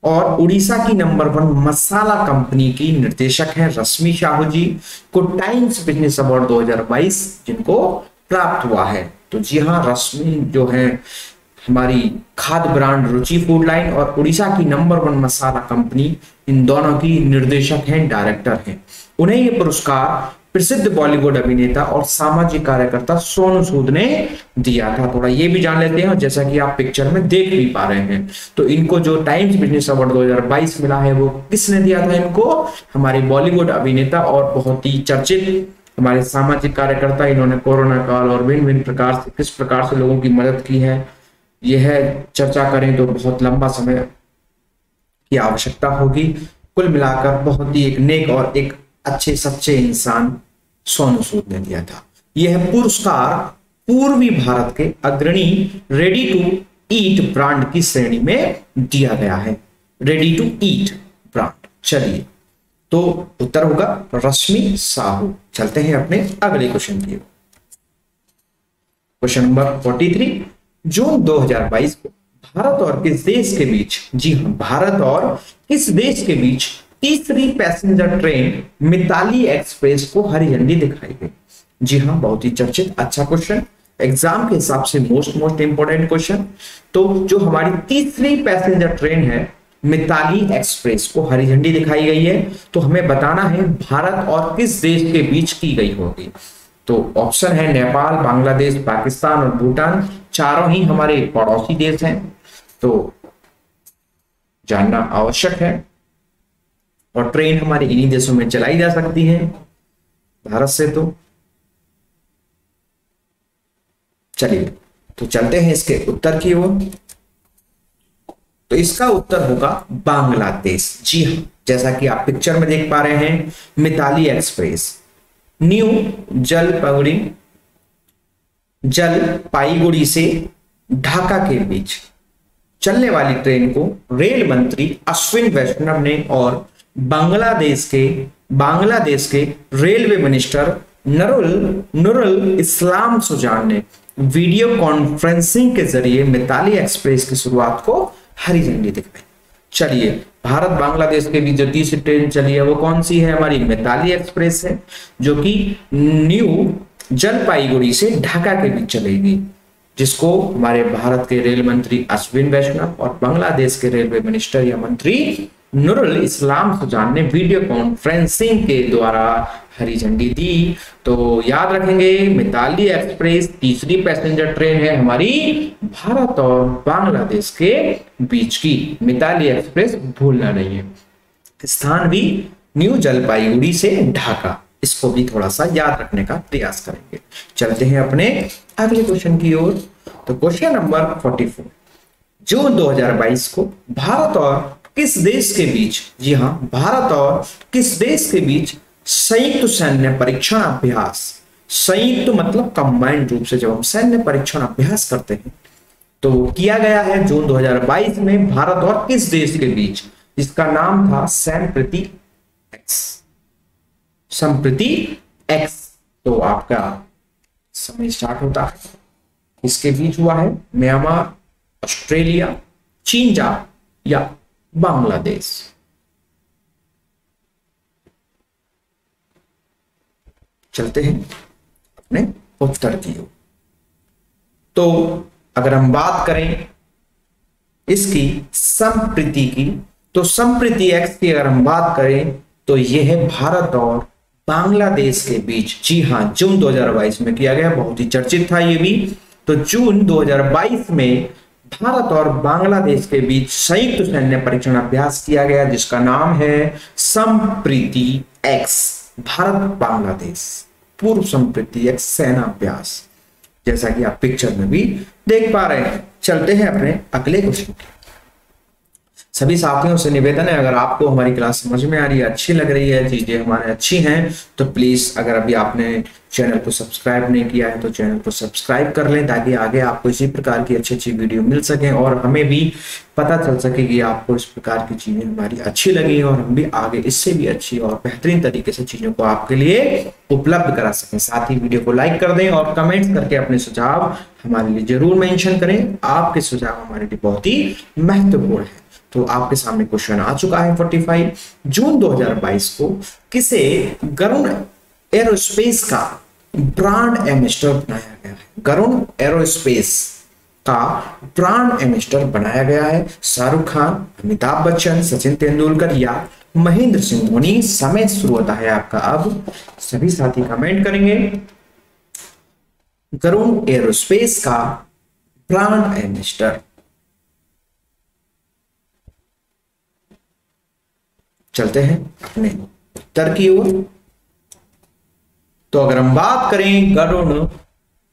और उड़ीसा की नंबर 1 मसाला कंपनी की निर्देशक हैं रश्मि साहू जी, को टाइम्स बिजनेस अवार्ड 2022 जिनको प्राप्त हुआ है। तो जी हाँ, रश्मि जो है हमारी खाद्य ब्रांड रुचि फूड लाइन और उड़ीसा की नंबर 1 मसाला कंपनी, इन दोनों की निर्देशक हैं, डायरेक्टर हैं। उन्हें ये पुरस्कार प्रसिद्ध बॉलीवुड अभिनेता और सामाजिक कार्यकर्ता सोनू सूद ने दिया था। थोड़ा ये भी जान लेते हैं, जैसा कि आप पिक्चर में देख भी पा रहे हैं। तो इनको जो टाइम्स बिजनेस अवार्ड 2022 मिला है वो किसने दिया था इनको? हमारे बॉलीवुड अभिनेता और बहुत ही चर्चित हमारे सामाजिक कार्यकर्ता। इन्होंने कोरोना काल और भिन्न भिन्न प्रकार से किस प्रकार से लोगों की मदद की है, यह चर्चा करें तो बहुत लंबा समय की आवश्यकता होगी। कुल मिलाकर बहुत ही एक नेक और एक अच्छे सच्चे इंसान सोनू सूद ने दिया था। यह पुरस्कार पूर्वी भारत के अग्रणी रेडी टू ईट ब्रांड की श्रेणी में दिया गया है। Ready to eat brand. चलिए, तो उत्तर होगा रश्मि साहू। चलते हैं अपने अगले क्वेश्चन की। क्वेश्चन नंबर 43, जून 2022 को भारत और किस देश के बीच, जी हां, भारत और किस देश के बीच तीसरी पैसेंजर ट्रेन मिताली एक्सप्रेस को हरी झंडी दिखाई गई? जी हां, बहुत ही चर्चित अच्छा क्वेश्चन, एग्जाम के हिसाब से मोस्ट इंपोर्टेंट क्वेश्चन। तो जो हमारी तीसरी पैसेंजर ट्रेन है मिताली एक्सप्रेस को हरी झंडी दिखाई गई है, तो हमें बताना है भारत और किस देश के बीच की गई होगी। तो ऑप्शन है नेपाल, बांग्लादेश, पाकिस्तान और भूटान। चारों ही हमारे पड़ोसी देश हैं, तो जानना आवश्यक है। और ट्रेन हमारे इन्हीं देशों में चलाई जा सकती है भारत से। तो चलिए, तो चलते हैं इसके उत्तर की ओर। तो इसका उत्तर होगा बांग्लादेश। जी हां, जैसा कि आप पिक्चर में देख पा रहे हैं, मिताली एक्सप्रेस न्यू जलपाईगुड़ी से ढाका के बीच चलने वाली ट्रेन को रेल मंत्री अश्विन वैष्णव ने और बांग्लादेश के रेलवे मिनिस्टर नुरुल इस्लाम सुजान ने वीडियो कॉन्फ्रेंसिंग के जरिए मिताली एक्सप्रेस की शुरुआत को हरी झंडी दिखाई। चलिए, भारत बांग्लादेश के बीच जो तीसरी ट्रेन चली है वो कौन सी है? हमारी मिताली एक्सप्रेस है, जो कि न्यू जलपाईगुड़ी से ढाका के बीच चलेगी, जिसको हमारे भारत के रेल मंत्री अश्विन वैष्णव और बांग्लादेश के रेलवे मिनिस्टर या मंत्री नुरुल इस्लाम सुजान ने वीडियो कॉन्फ्रेंसिंग के द्वारा हरी झंडी दी। तो याद रखेंगे, मिताली एक्सप्रेस तीसरी पैसेंजर ट्रेन है हमारी भारत और बांग्लादेश के बीच की। मिताली एक्सप्रेस भूलना नहीं है। स्थान भी न्यू जलपाईगुड़ी से ढाका, इसको भी थोड़ा सा याद रखने का प्रयास करेंगे। चलते हैं अपने अगले क्वेश्चन की ओर। तो क्वेश्चन नंबर 44, जून 2022 को भारत और किस देश के बीच, जी हां, भारत और किस देश के बीच संयुक्त सैन्य परीक्षण अभ्यास, संयुक्त मतलब कंबाइंड रूप से जब हम सैन्य परीक्षण अभ्यास करते हैं तो किया गया है जून 2022 में भारत और किस देश के बीच, जिसका नाम था संप्रति एक्स। तो आपका समय स्टार्ट होता है, इसके बीच हुआ है म्यांमार, ऑस्ट्रेलिया, चीन या बांग्लादेश। चलते हैं अपने उत्तर की ओर। तो अगर हम बात करें इसकी संप्रति की, तो संप्रति एक्स की अगर हम बात करें तो यह है भारत और बांग्लादेश के बीच। जी हां, जून 2022 में किया गया, बहुत ही चर्चित था ये भी। तो जून 2022 में भारत और बांग्लादेश के बीच संयुक्त सैन्य परीक्षण अभ्यास किया गया, जिसका नाम है संप्रति एक्स। भारत बांग्लादेश पूर्व संप्रति एक्स सेना अभ्यास, जैसा कि आप पिक्चर में भी देख पा रहे हैं। चलते हैं अपने अगले क्वेश्चन की। सभी साथियों से निवेदन है, अगर आपको हमारी क्लास समझ में आ रही है, अच्छी लग रही है, चीजें हमारे अच्छी हैं, तो प्लीज अगर अभी आपने चैनल को सब्सक्राइब नहीं किया है तो चैनल को सब्सक्राइब कर लें, ताकि आगे आपको इसी प्रकार की अच्छी अच्छी वीडियो मिल सके और हमें भी पता चल सके कि आपको इस प्रकार की चीजें हमारी अच्छी लगी और हम भी आगे इससे भी अच्छी और बेहतरीन तरीके से चीजों को आपके लिए उपलब्ध करा सकें। साथ ही वीडियो को लाइक कर दें और कमेंट्स करके अपने सुझाव हमारे लिए जरूर मेंशन करें। आपके सुझाव हमारे लिए बहुत ही महत्वपूर्ण है। तो आपके सामने क्वेश्चन आ चुका है 45। जून 2022 को किसे गरुड़ एरोस्पेस का ब्रांड एम्बेसडर बनाया गया है? गरुड़ एरोस्पेस का ब्रांड एम्बेसडर बनाया गया है शाहरुख खान, अमिताभ बच्चन, सचिन तेंदुलकर या महेंद्र सिंह धोनी। समय शुरू होता है आपका अब। सभी साथी कमेंट करेंगे। गरुड़ एरोस्पेस का ब्रांड एम्बेसडर, चलते हैं अपने उत्तर की ओर। तो अगर हम बात करें गरुड़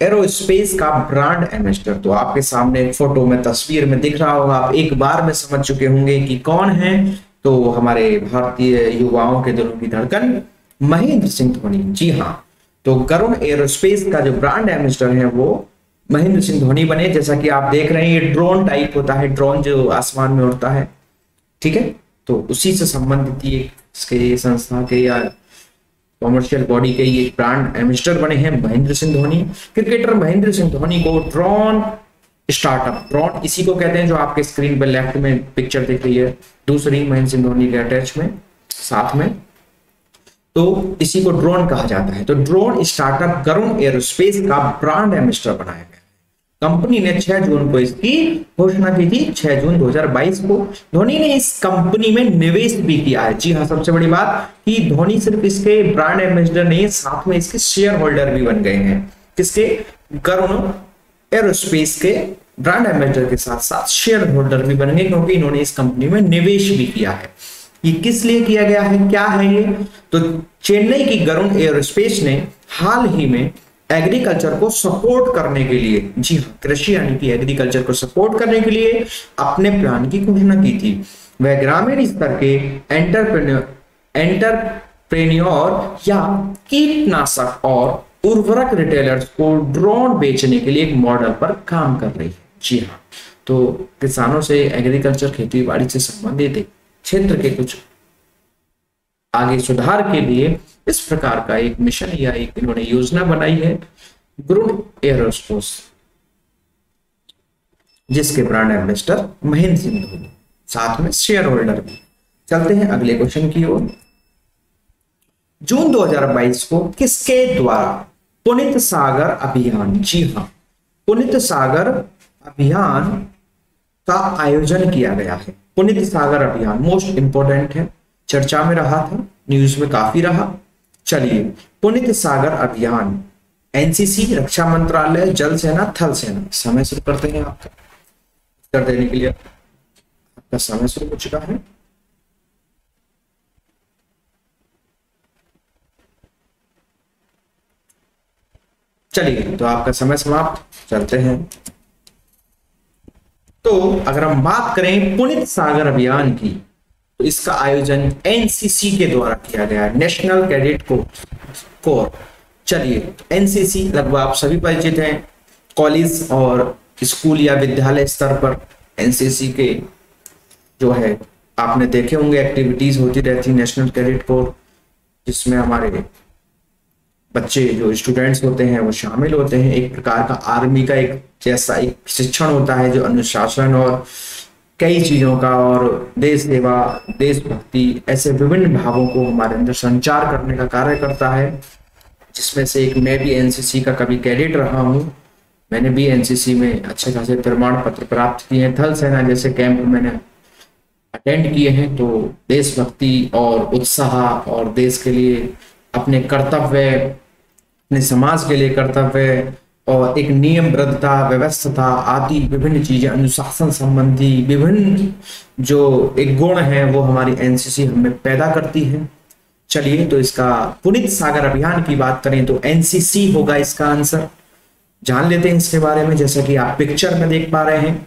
एरोस्पेस का ब्रांड एम्बेसडर, तो आपके सामने फोटो में तस्वीर में दिख रहा होगा, आप एक बार में समझ चुके होंगे कि कौन है। तो हमारे भारतीय युवाओं के दिलों की धड़कन महेंद्र सिंह धोनी। जी हाँ, तो गरुड़ एरोस्पेस का जो ब्रांड एम्बेसडर है वो महेंद्र सिंह धोनी बने। जैसा कि आप देख रहे हैं, ये ड्रोन टाइप होता है, ड्रोन जो आसमान में उड़ता है, ठीक है। तो उसी से संबंधित ये इसके संस्था के या कॉमर्शियल बॉडी के ये ब्रांड एम्बेसडर बने हैं महेंद्र सिंह धोनी। क्रिकेटर महेंद्र सिंह धोनी को ड्रोन स्टार्टअप, ड्रोन इसी को कहते हैं जो आपके स्क्रीन पर लेफ्ट में पिक्चर दिख रही है, दूसरी महेंद्र सिंह धोनी के अटैच में साथ में, तो इसी को ड्रोन कहा जाता है। तो ड्रोन स्टार्टअप गरुड़ एरोस्पेस का ब्रांड एम्बेसडर बनाया गया। कंपनी ने 6 जून को इसकी घोषणा की थी। 6 जून 2022 को धोनी ने इस कंपनी में निवेश भी किया है। जी हाँ, सबसे बड़ी बात कि धोनी सिर्फ इसके ब्रांड एम्बेसडर नहीं, साथ में इसके शेयर होल्डर भी बन गए हैं। किसके? गरुड़ एरोस्पेस के ब्रांड एम्बेसडर के साथ साथ शेयर होल्डर भी बन गए, क्योंकि इन्होंने इस कंपनी में निवेश भी किया है। ये किस लिए किया गया है, क्या है ये? तो चेन्नई की गरुड़ एरोस्पेस ने हाल ही में एग्रीकल्चर को सपोर्ट करने के लिए, जी हाँ, कृषि यानी कि एग्रीकल्चर को सपोर्ट करने के लिए अपने प्लान की घोषणा की थी। वह ग्रामीण स्तर के एंटरप्रेन्योर या कीटनाशक और उर्वरक रिटेलर्स को ड्रोन बेचने के लिए एक मॉडल पर काम कर रही है। जी हाँ, तो किसानों से एग्रीकल्चर खेती बाड़ी से संबंधित क्षेत्र के कुछ आगे सुधार के लिए इस प्रकार का एक मिशन या एक इन्होंने योजना बनाई है गरुड़ एरोस्पेस, जिसके ब्रांड एम्बेसडर महेंद्र सिंह धोनी, साथ में शेयर होल्डर भी। चलते हैं अगले क्वेश्चन की ओर। जून 2022 को किसके द्वारा पुनीत सागर अभियान, जी हाँ, पुनीत सागर अभियान का आयोजन किया गया है? पुनीत सागर अभियान मोस्ट इंपोर्टेंट है, चर्चा में रहा था, न्यूज में काफी रहा। चलिए, पुनीत सागर अभियान एनसीसी, रक्षा मंत्रालय, जल सेना, थल सेना। समय शुरू करते हैं आपका उत्तर देने के लिए। आपका समय शुरू हो चुका है। चलिए, तो आपका समय समाप्त। चलते हैं। तो अगर हम बात करें पुनीत सागर अभियान की, तो इसका आयोजन एनसीसी के द्वारा किया गया है, नेशनल कैडेट कोर। चलिए, एनसीसी लगभग आप सभी परिचित हैं, कॉलेज और स्कूल या विद्यालय स्तर पर एनसीसी के जो है आपने देखे होंगे एक्टिविटीज होती रहती, नेशनल कैडेट कोर, जिसमें हमारे बच्चे जो स्टूडेंट्स होते हैं वो शामिल होते हैं। एक प्रकार का आर्मी का एक जैसा एक शिक्षण होता है जो अनुशासन और कई चीजों का और देश सेवा, देशभक्ति, ऐसे विभिन्न भावों को हमारे अंदर संचार करने का कार्य करता है, जिसमें से एक मैं भी एनसीसी का कभी कैडेट रहा हूँ। मैंने भी एनसीसी में अच्छे खासे प्रमाण पत्र प्राप्त किए हैं। थल सेना जैसे कैंप मैंने अटेंड किए हैं। तो देशभक्ति और उत्साह और देश के लिए अपने कर्तव्य, अपने समाज के लिए कर्तव्य और एक नियमबद्धता, व्यवस्था आदि विभिन्न चीजें, अनुशासन संबंधी विभिन्न जो एक गुण है वो हमारी एनसीसी हमें पैदा करती है। चलिए, तो इसका पुनीत सागर अभियान की बात करें तो एनसीसी होगा इसका आंसर। जान लेते हैं इसके बारे में। जैसा कि आप पिक्चर में देख पा रहे हैं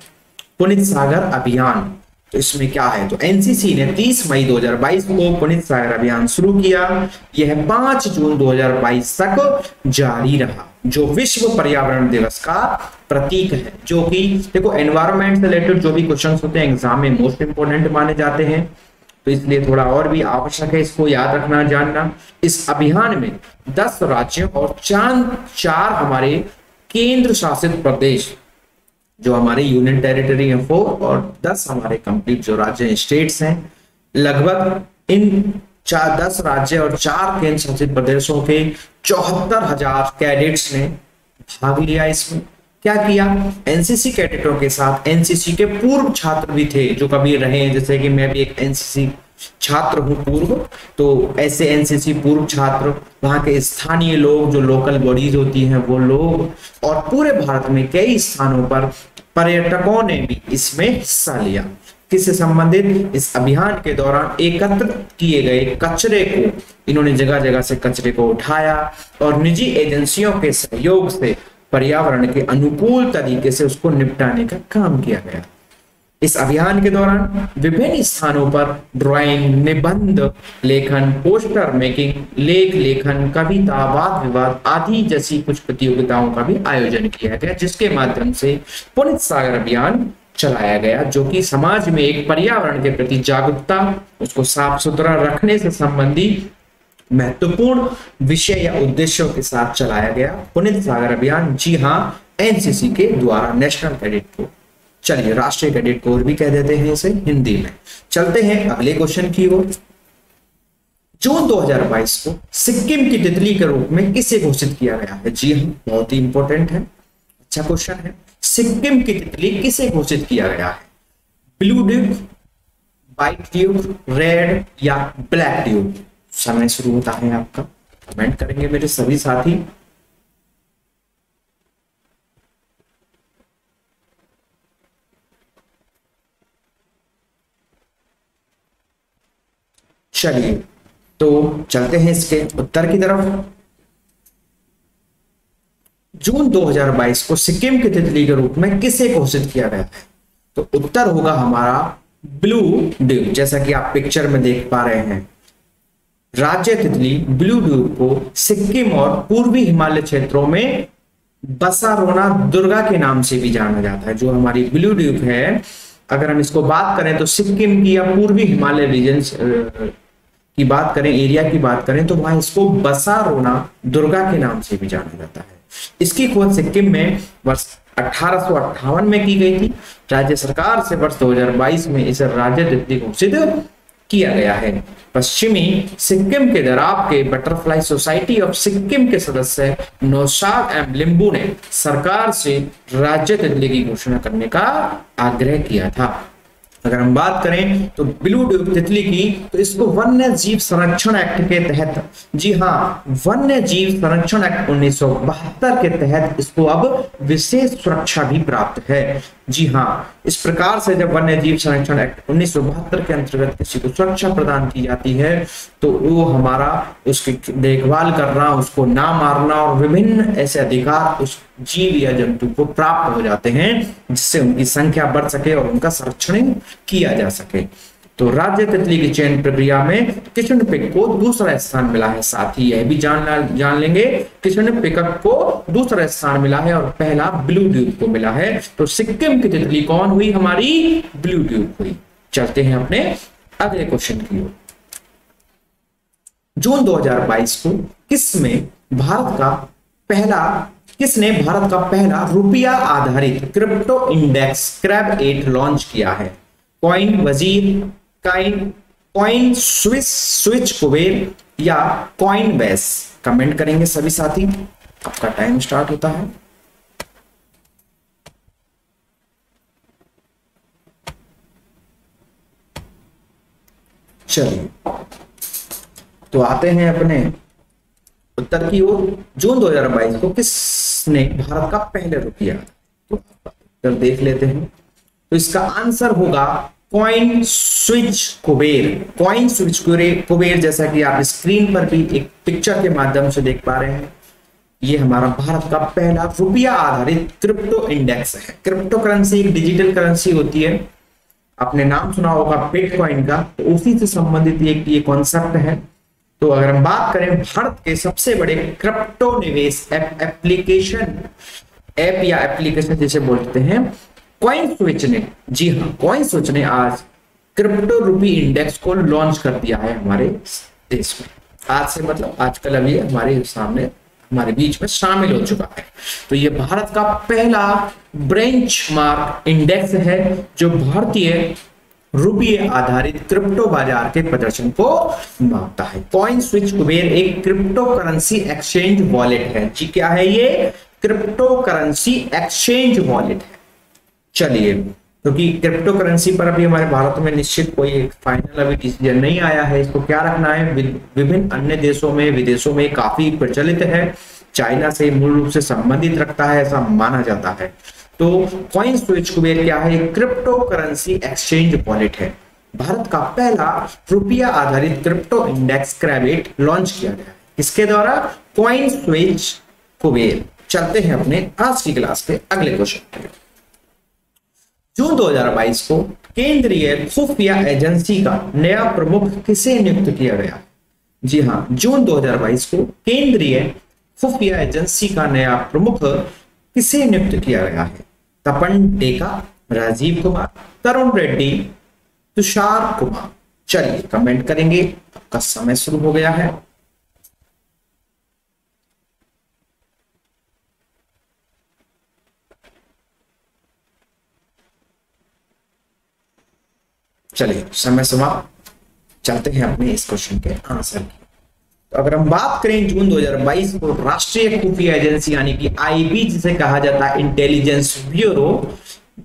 पुनीत सागर अभियान, तो इसमें क्या है, तो एनसीसी ने 30 मई 2022 को पुनीत सागर अभियान शुरू किया। यह 5 जून 2022 तक जारी रहा, जो विश्व पर्यावरण दिवस का प्रतीक है। जो कि देखो, एनवायरमेंट से रिलेटेड जो भी क्वेश्चंस होते हैं एग्जाम में मोस्ट इंपोर्टेंट माने जाते हैं, तो इसलिए थोड़ा और भी आवश्यक है इसको याद रखना, जानना। इस अभियान में 10 राज्यों और 4 हमारे केंद्र शासित प्रदेश जो हमारे यूनियन टेरिटरी है 4 और 10 हमारे कंप्लीट जो राज्य स्टेट्स हैं। लगभग इन 10 राज्य और 4 केंद्र शासित प्रदेशों के 74,000 कैडेट्स ने भाग लिया इसमें। क्या किया, एनसीसी कैडेटों के साथ एनसीसी के पूर्व छात्र भी थे जो कभी रहे हैं, जैसे कि मैं भी एक एनसीसी छात्र हूं पूर्व, तो ऐसे एनसीसी पूर्व छात्र, वहां के स्थानीय लोग जो लोकल बॉडीज होती हैं वो लोग, और पूरे भारत में कई स्थानों पर पर्यटकों ने भी इसमें हिस्सा लिया। किससे संबंधित, इस अभियान के दौरान एकत्र किए गए कचरे को इन्होंने जगह जगह से कचरे को उठाया और निजी एजेंसियों के सहयोग से पर्यावरण के अनुकूल तरीके से उसको निपटाने का काम किया गया। इस अभियान के दौरान विभिन्न स्थानों पर ड्राइंग, निबंध लेखन, पोस्टर मेकिंग, लेख लेखन, कविता, वाद विवाद आदि जैसी कुछ प्रतियोगिताओं का भी आयोजन किया गया, जिसके माध्यम से पुनीत सागर अभियान चलाया गया, जो कि समाज में एक पर्यावरण के प्रति जागरूकता, उसको साफ सुथरा रखने से संबंधित महत्वपूर्ण विषय या उद्देश्यों के साथ चलाया गया पुनीत सागर अभियान। जी हाँ, एनसीसी के द्वारा, नेशनल कैडेट कोर, चलिए राष्ट्रीय कैडेट कोर भी कह देते हैं इसे हिंदी में। चलते हैं अगले क्वेश्चन की ओर। जून 2022 को सिक्किम की तितली के रूप में किसे घोषित किया गया है? जी हाँ, बहुत ही इंपॉर्टेंट है, अच्छा क्वेश्चन है। सिक्किम की तितली किसे घोषित किया गया है? Blue Duke, white Duke, red या ब्लैक ड्यूक? समय शुरू होता है आपका, कमेंट करेंगे मेरे सभी साथी। चलिए तो चलते हैं इसके उत्तर की तरफ। जून 2022 को सिक्किम की तितली के रूप में किसे घोषित किया गया है? तो उत्तर होगा हमारा ब्लू ड्यूक, जैसा कि आप पिक्चर में देख पा रहे हैं। राज्य तितली ब्लू ड्यूक को सिक्किम और पूर्वी हिमालय क्षेत्रों में बसारोना दुर्गा के नाम से भी जाना जाता है। जो हमारी ब्लू ड्यूक है, अगर हम इसको बात करें तो सिक्किम की या पूर्वी हिमालय रीजन की बात करें, एरिया की बात करें, तो वहां इसको बसारोना दुर्गा के नाम से भी जाना जाता है। इसकी खोज सिक्किम में वर्ष 1858 में की गई थी। राज्य सरकार से वर्ष 2022 में इसे राज्य तितली घोषित किया गया है। पश्चिमी सिक्किम के दराब के बटरफ्लाई सोसाइटी ऑफ सिक्किम के सदस्य नौशाद एम लिंबू ने सरकार से राज्य तितली की घोषणा करने का आग्रह किया था। अगर हम बात करें तो ब्लू ड्यूक तितली की, तो इसको वन्य जीव संरक्षण एक्ट के तहत, जी हाँ, वन्य जीव संरक्षण एक्ट 1972 के तहत इसको अब विशेष सुरक्षा भी प्राप्त है। जी हाँ, इस प्रकार से जब वन्य जीव संरक्षण एक्ट 1972 के अंतर्गत किसी को सुरक्षा प्रदान की जाती है, तो वो हमारा उसकी देखभाल करना, उसको ना मारना और विभिन्न ऐसे अधिकार उस जीव या जंतु को प्राप्त हो जाते हैं, जिससे उनकी संख्या बढ़ सके और उनका संरक्षण किया जा सके। तो राज्य तितली की चयन प्रक्रिया में किशन पिक को दूसरा स्थान मिला है। साथ ही यह भी जान लेंगे, किशन पिकक को दूसरा स्थान मिला है और पहला ब्लू ड्यूक को मिला है। तो सिक्किम की तितली कौन हुई? हमारी ब्लू ड्यूक हुई। चलते हैं अपने अगले क्वेश्चन की ओर। जून 2022 को किसने भारत का पहला रुपया आधारित क्रिप्टो इंडेक्स क्रैब 8 लॉन्च किया है? कॉइन वजीर, कॉइन स्विच कुबेर या कॉइन बेस? कमेंट करेंगे सभी साथी, आपका टाइम स्टार्ट होता है। चलिए तो आते हैं अपने उत्तर की ओर। जून 2022 को किसने भारत का पहले रुपया, तो उत्तर देख लेते हैं। तो इसका आंसर होगा coin switch Kuber. Coin switch Kuber, जैसा कि आप स्क्रीन पर भी एक पिक्चर के माध्यम से देख पा रहे हैं, ये हमारा भारत का पहला रुपया आधारित क्रिप्टो इंडेक्स है। क्रिप्टो करेंसी एक डिजिटल करेंसी होती है, आपने नाम सुना होगा बिटकॉइन का, तो उसी से संबंधित ये कॉन्सेप्ट है। तो अगर हम बात करें भारत के सबसे बड़े क्रिप्टो निवेश एप्लीकेशन या एप्लीकेशन जिसे बोलते हैं, कॉइन स्विच ने, जी हाँ, कॉइन स्विच ने आज क्रिप्टो रूपी इंडेक्स को लॉन्च कर दिया है हमारे देश में। आज से मतलब आजकल अभी हमारे सामने हमारे बीच में शामिल हो चुका है। तो ये भारत का पहला बेंचमार्क इंडेक्स है जो भारतीय रुपये आधारित क्रिप्टो बाजार के प्रदर्शन को मापता है। कॉइन स्विच कुबेर एक क्रिप्टो करेंसी एक्सचेंज वॉलेट है। जी क्या है ये? क्रिप्टो करेंसी एक्सचेंज वॉलेट है। चलिए, क्योंकि क्रिप्टो करेंसी पर अभी हमारे भारत में निश्चित कोई फाइनल अभी डिसीजन नहीं आया है, इसको क्या रखना है, विभिन्न अन्य देशों में विदेशों में काफी प्रचलित है, चाइना से मूल रूप से संबंधित रखता है ऐसा माना जाता है। तो कॉइन स्विच कुबेर क्या है? क्रिप्टो करेंसी एक्सचेंज वॉलेट है। भारत का पहला रुपया आधारित क्रिप्टो इंडेक्स क्रैवेट लॉन्च किया गया है। इसके द्वारा कॉइन स्विच कुबेर। चलते हैं अपने आज की क्लास के अगले क्वेश्चन पे। जून 2022 को केंद्रीय खुफिया एजेंसी का नया प्रमुख किसे नियुक्त किया गया? जी हाँ, जून 2022 को केंद्रीय खुफिया एजेंसी का नया प्रमुख किसे नियुक्त किया गया है? तपन डेका, राजीव कुमार, तरुण रेड्डी, तुषार कुमार। चलिए कमेंट करेंगे। आपका समय शुरू हो गया है। चलिए समय समाप्त। चलते हैं अपने इस क्वेश्चन के आंसर की। तो अगर हम बात करें जून 2022 को राष्ट्रीय खुफिया एजेंसी यानी कि आईबी जिसे कहा जाता है इंटेलिजेंस ब्यूरो,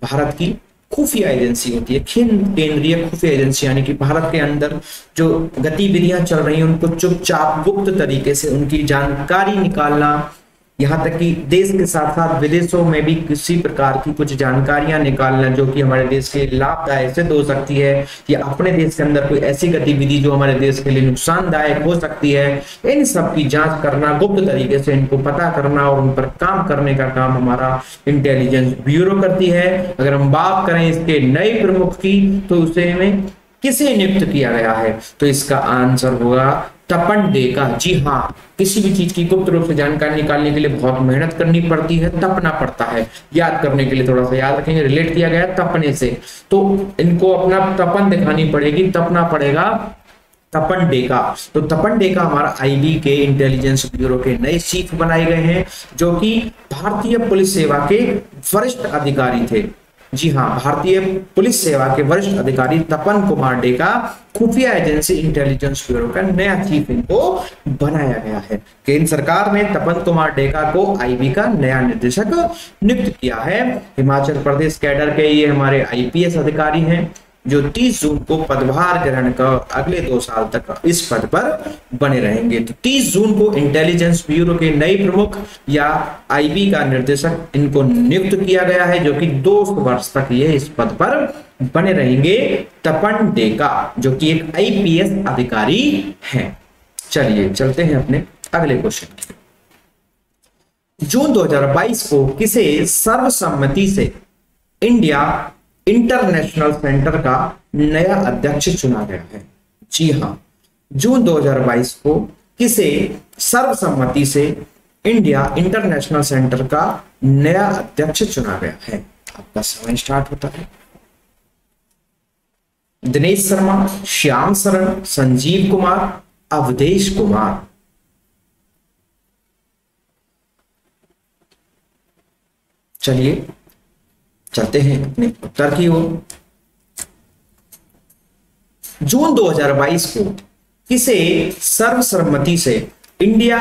भारत की खुफिया एजेंसी होती है। केंद्रीय खुफिया एजेंसी यानी कि भारत के अंदर जो गतिविधियां चल रही हैं उनको चुपचाप गुप्त तरीके से उनकी जानकारी निकालना, यहाँ तक कि देश के साथ साथ विदेशों में भी किसी प्रकार की कुछ जानकारियां निकालना जो कि हमारे देश के लाभदायक सिद्ध हो सकती है, या अपने देश के अंदर कोई ऐसी गतिविधि जो हमारे देश के लिए नुकसानदायक हो सकती है, इन सब की जांच करना, गुप्त तरीके से इनको पता करना और उन पर काम करने का काम हमारा इंटेलिजेंस ब्यूरो करती है। अगर हम बात करें इसके नए प्रमुख की तो उसे में किसे नियुक्त किया गया है? तो इसका आंसर होगा तपन डेका। जी हाँ, किसी भी चीज की गुप्त रूप से जानकारी निकालने के लिए बहुत मेहनत करनी पड़ती है, तपना पड़ता है। याद करने के लिए थोड़ा सा याद रखेंगे, रिलेट किया गया तपने से, तो इनको अपना तपन दिखानी पड़ेगी, तपना पड़ेगा। तपन डेका, तो तपन डेका हमारा आईबी के इंटेलिजेंस ब्यूरो के नए चीफ बनाए गए हैं जो कि भारतीय पुलिस सेवा के वरिष्ठ अधिकारी थे। जी हाँ, भारतीय पुलिस सेवा के वरिष्ठ अधिकारी तपन कुमार डेका खुफिया एजेंसी इंटेलिजेंस ब्यूरो का नया चीफ इनको बनाया गया है। केंद्र सरकार ने तपन कुमार डेका को आईबी का नया निदेशक नियुक्त किया है। हिमाचल प्रदेश कैडर के ये हमारे आईपीएस अधिकारी हैं जो 30 जून को पदभार ग्रहण कर अगले 2 साल तक इस पद पर बने रहेंगे। तो 30 जून को इंटेलिजेंस ब्यूरो के नए प्रमुख या आईबी का निर्देशक इनको नियुक्त किया गया है जो कि 2 वर्ष तक ये इस पद पर बने रहेंगे। तपन डेका जो कि एक आईपीएस अधिकारी हैं। चलिए चलते हैं अपने अगले क्वेश्चन की। जून 2022 को किसे सर्वसम्मति से इंडिया इंटरनेशनल सेंटर का नया अध्यक्ष चुना गया है? जी हां, जून 2022 को किसे सर्वसम्मति से इंडिया इंटरनेशनल सेंटर का नया अध्यक्ष चुना गया है? आपका समय स्टार्ट होता है। दिनेश शर्मा, श्याम शरण, संजीव कुमार, अवधेश कुमार। चलिए चलते हैं अपने उत्तर की ओर। जून 2022 को किसे सर्वसम्मति से इंडिया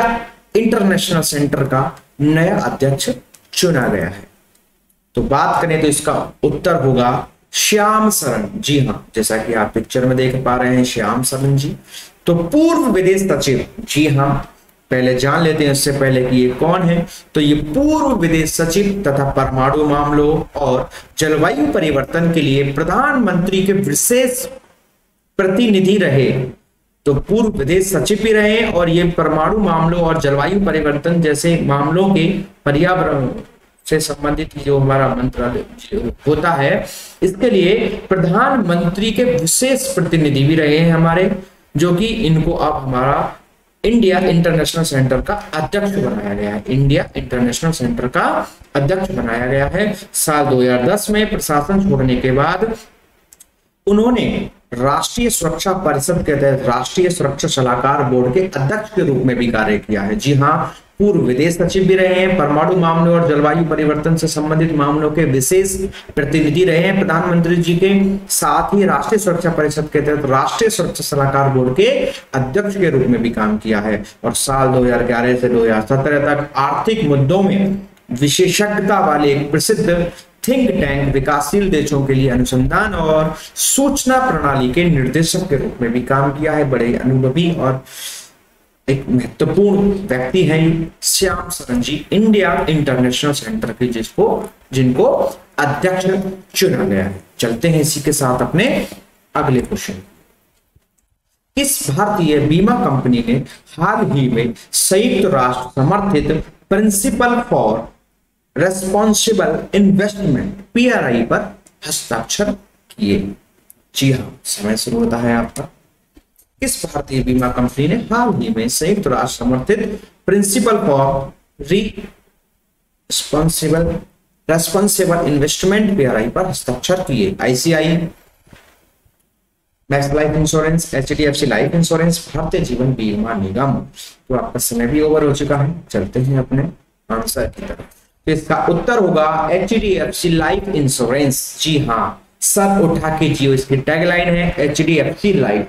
इंटरनेशनल सेंटर का नया अध्यक्ष चुना गया है? तो बात करें तो इसका उत्तर होगा श्याम शरण। जी हां, जैसा कि आप पिक्चर में देख पा रहे हैं श्याम शरण जी। तो पूर्व विदेश सचिव, जी हां, पहले जान लेते हैं उससे पहले कि ये कौन है। तो ये पूर्व विदेश सचिव तथा परमाणु मामलों और जलवायु परिवर्तन के लिए प्रधानमंत्री के विशेष प्रतिनिधि रहे। तो पूर्व विदेश सचिव भी रहे और ये परमाणु मामलों और जलवायु परिवर्तन जैसे मामलों के पर्यावरण से संबंधित जो हमारा मंत्रालय होता है इसके लिए प्रधानमंत्री के विशेष प्रतिनिधि भी रहे हैं हमारे, जो कि इनको अब हमारा इंडिया इंटरनेशनल सेंटर का अध्यक्ष बनाया गया है। इंडिया इंटरनेशनल सेंटर का अध्यक्ष बनाया गया है। साल 2010 में प्रशासन छोड़ने के बाद उन्होंने राष्ट्रीय सुरक्षा परिषद के तहत राष्ट्रीय सुरक्षा सलाहकार बोर्ड के अध्यक्ष के रूप में भी कार्य किया है। जी हाँ, पूर्व विदेश सचिव भी रहे हैं, परमाणु मामलों और जलवायु परिवर्तन से संबंधित मामलों के विशेष प्रतिनिधि रहे हैं प्रधानमंत्री जी के, साथ ही राष्ट्रीय सुरक्षा परिषद के तहत राष्ट्रीय सुरक्षा सलाहकार बोर्ड के अध्यक्ष के रूप में भी काम किया है, और साल 2011 से 2017 तक आर्थिक मुद्दों में विशेषज्ञता वाले एक प्रसिद्ध थिंक टैंक विकासशील देशों के लिए अनुसंधान और सूचना प्रणाली के निर्देशक के रूप में भी काम किया है। बड़े अनुभवी और एक महत्वपूर्ण व्यक्ति हैं श्याम सरन जी, इंडिया इंटरनेशनल सेंटर के जिनको अध्यक्ष चुना गया है। चलते हैं इसी के साथ अपने अगले क्वेश्चन। किस भारतीय बीमा कंपनी ने हाल ही में संयुक्त राष्ट्र समर्थित principle for responsible investment PRI पर हस्ताक्षर किए? जी हाँ, समय शुरू होता है आपका। किस भारतीय बीमा कंपनी ने हाल ही में संयुक्त राष्ट्र समर्थित principle for responsible investment PRI पर हस्ताक्षर किए? ICI, Max Life Insurance, HDFC life insurance, Bharatiya Jeevan बीमा निगम। तो आपका समय भी ओवर हो चुका है, चलते हैं अपने आंसर की तरफ। तो इसका उत्तर होगा HDFC लाइफ इंश्योरेंस। जी हाँ, सर उठा के जियो, इसकी टैगलाइन है HDFC लाइफ।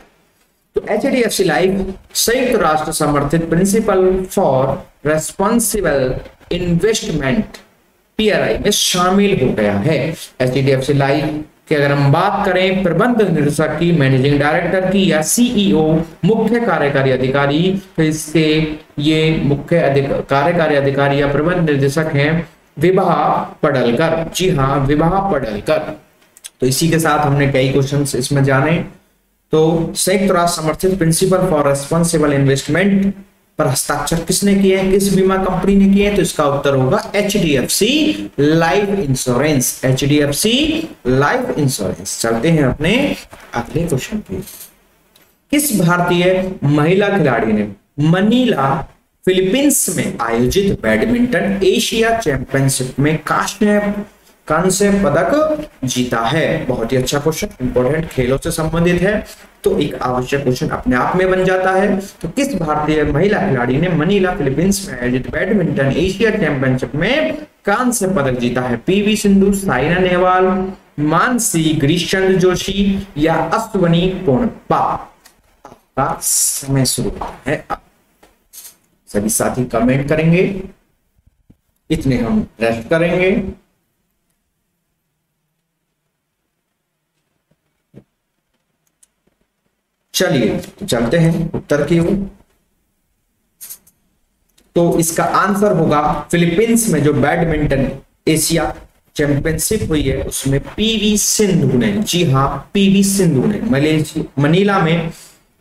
तो HDFC लाइफ संयुक्त राष्ट्र समर्थित principle for responsible investment PRI में शामिल हो गया है। HDFC लाइफ कि अगर हम बात करें प्रबंध निदेशक की, मैनेजिंग डायरेक्टर की या CEO मुख्य कार्यकारी अधिकारी, तो इसके ये मुख्य कार्यकारी अधिकारी या प्रबंध निदेशक हैं विभा पडलकर। जी हाँ, विभा पडलकर। तो इसी के साथ हमने कई क्वेश्चंस इसमें जाने। तो संयुक्त राष्ट्र समर्थित प्रिंसिपल फॉर रेस्पॉन्सिबल इन्वेस्टमेंट पर हस्ताक्षर किसने किए हैं, किस बीमा कंपनी ने किए हैं? तो इसका उत्तर होगा HDFC life Insurance. HDFC life insurance. चलते हैं अपने अगले क्वेश्चन पे। किस भारतीय महिला खिलाड़ी ने मनीला फिलीपींस में आयोजित बैडमिंटन एशिया चैंपियनशिप में कांस्य पदक जीता है? बहुत ही अच्छा क्वेश्चन, इंपॉर्टेंट, खेलों से संबंधित है, तो एक आवश्यक क्वेश्चन अपने आप में बन जाता है। तो किस भारतीय महिला खिलाड़ी ने मनीला फिलीपींस में आयोजित बैडमिंटन एशिया चैंपियनशिप में कांस्य पदक जीता है? PV सिंधु, साइना नेहवाल, मानसी ग्रीशचंद्र जोशी या अश्वनी पोनप्पा? आपका समय शुरू है। सभी साथी कमेंट करेंगे, इतने हम रेस्ट करेंगे। चलिए चलते हैं उत्तर की ओर। तो इसका आंसर होगा फिलीपींस में जो बैडमिंटन एशिया चैंपियनशिप हुई है उसमें PV सिंधु ने, जी हाँ PV सिंधु ने मनीला में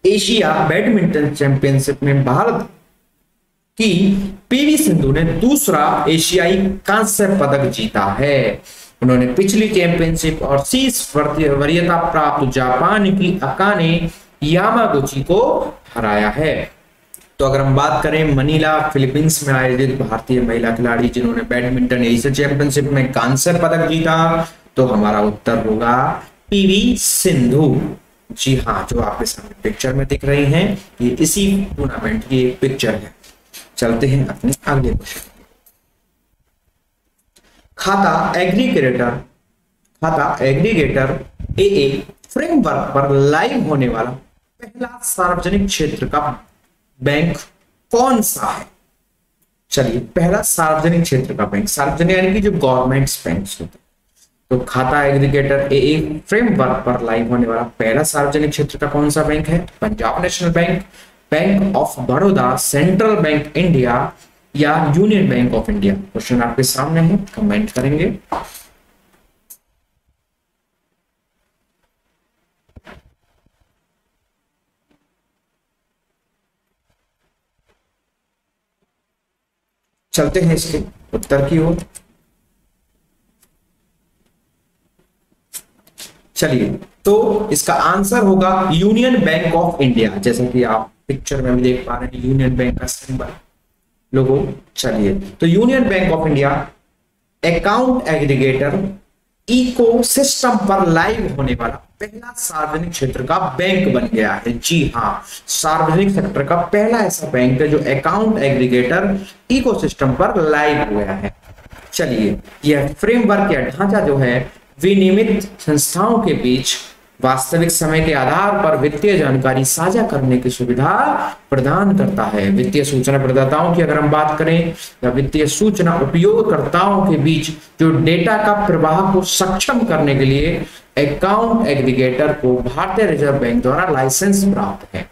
एशिया बैडमिंटन चैंपियनशिप में भारत की PV सिंधु ने दूसरा एशियाई कांस्य पदक जीता है। उन्होंने पिछली चैंपियनशिप और शीर्ष वरीयता प्राप्त जापान की अकाने यामागुची को हराया है। तो अगर हम बात करें मनीला फिलीपींस में आयोजित भारतीय महिला खिलाड़ी जिन्होंने बैडमिंटन एशिया चैंपियनशिप में कांस्य पदक जीता, तो हमारा उत्तर होगा PV सिंधु। जी हाँ, जो आपके सामने पिक्चर में दिख रही हैं ये इसी टूर्नामेंट की एक पिक्चर है। चलते हैं अपने अगले क्वेश्चन। खाता एग्रीगेटर AA फ्रेमवर्क पर लाइव होने वाला पहला सार्वजनिक क्षेत्र का बैंक कौन सा है? चलिए, पहला सार्वजनिक क्षेत्र का बैंक, सार्वजनिक यानी कि जो गवर्नमेंट बैंक होते हैं। तो खाता एग्रीगेटर AA फ्रेमवर्क पर लाइव होने वाला पहला सार्वजनिक क्षेत्र का कौन सा बैंक है? Punjab national bank, bank of Baroda, central bank India या union bank of India? Question आपके सामने है, कमेंट करेंगे। चलते हैं इसके उत्तर की ओर। चलिए, तो इसका आंसर होगा यूनियन बैंक ऑफ इंडिया, जैसा कि आप पिक्चर में भी देख पा रहे हैं यूनियन बैंक का सिंबल लोगो। चलिए, तो union bank of India account aggregator ecosystem पर लाइव होने वाला पहला सार्वजनिक क्षेत्र का बैंक बन गया है। जी हाँ, सार्वजनिक सेक्टर का पहला ऐसा बैंक है जो अकाउंट एग्रीगेटर इकोसिस्टम पर लाइव हुआ है। चलिए, यह फ्रेमवर्क या ढांचा जो है विनियमित संस्थाओं के बीच वास्तविक समय के आधार पर वित्तीय जानकारी साझा करने की सुविधा प्रदान करता है। वित्तीय सूचना प्रदाताओं की अगर हम बात करें या वित्तीय सूचना उपयोगकर्ताओं के बीच जो डेटा का प्रवाह को सक्षम करने के लिए अकाउंट एग्रीगेटर को भारतीय रिजर्व बैंक द्वारा लाइसेंस प्राप्त है।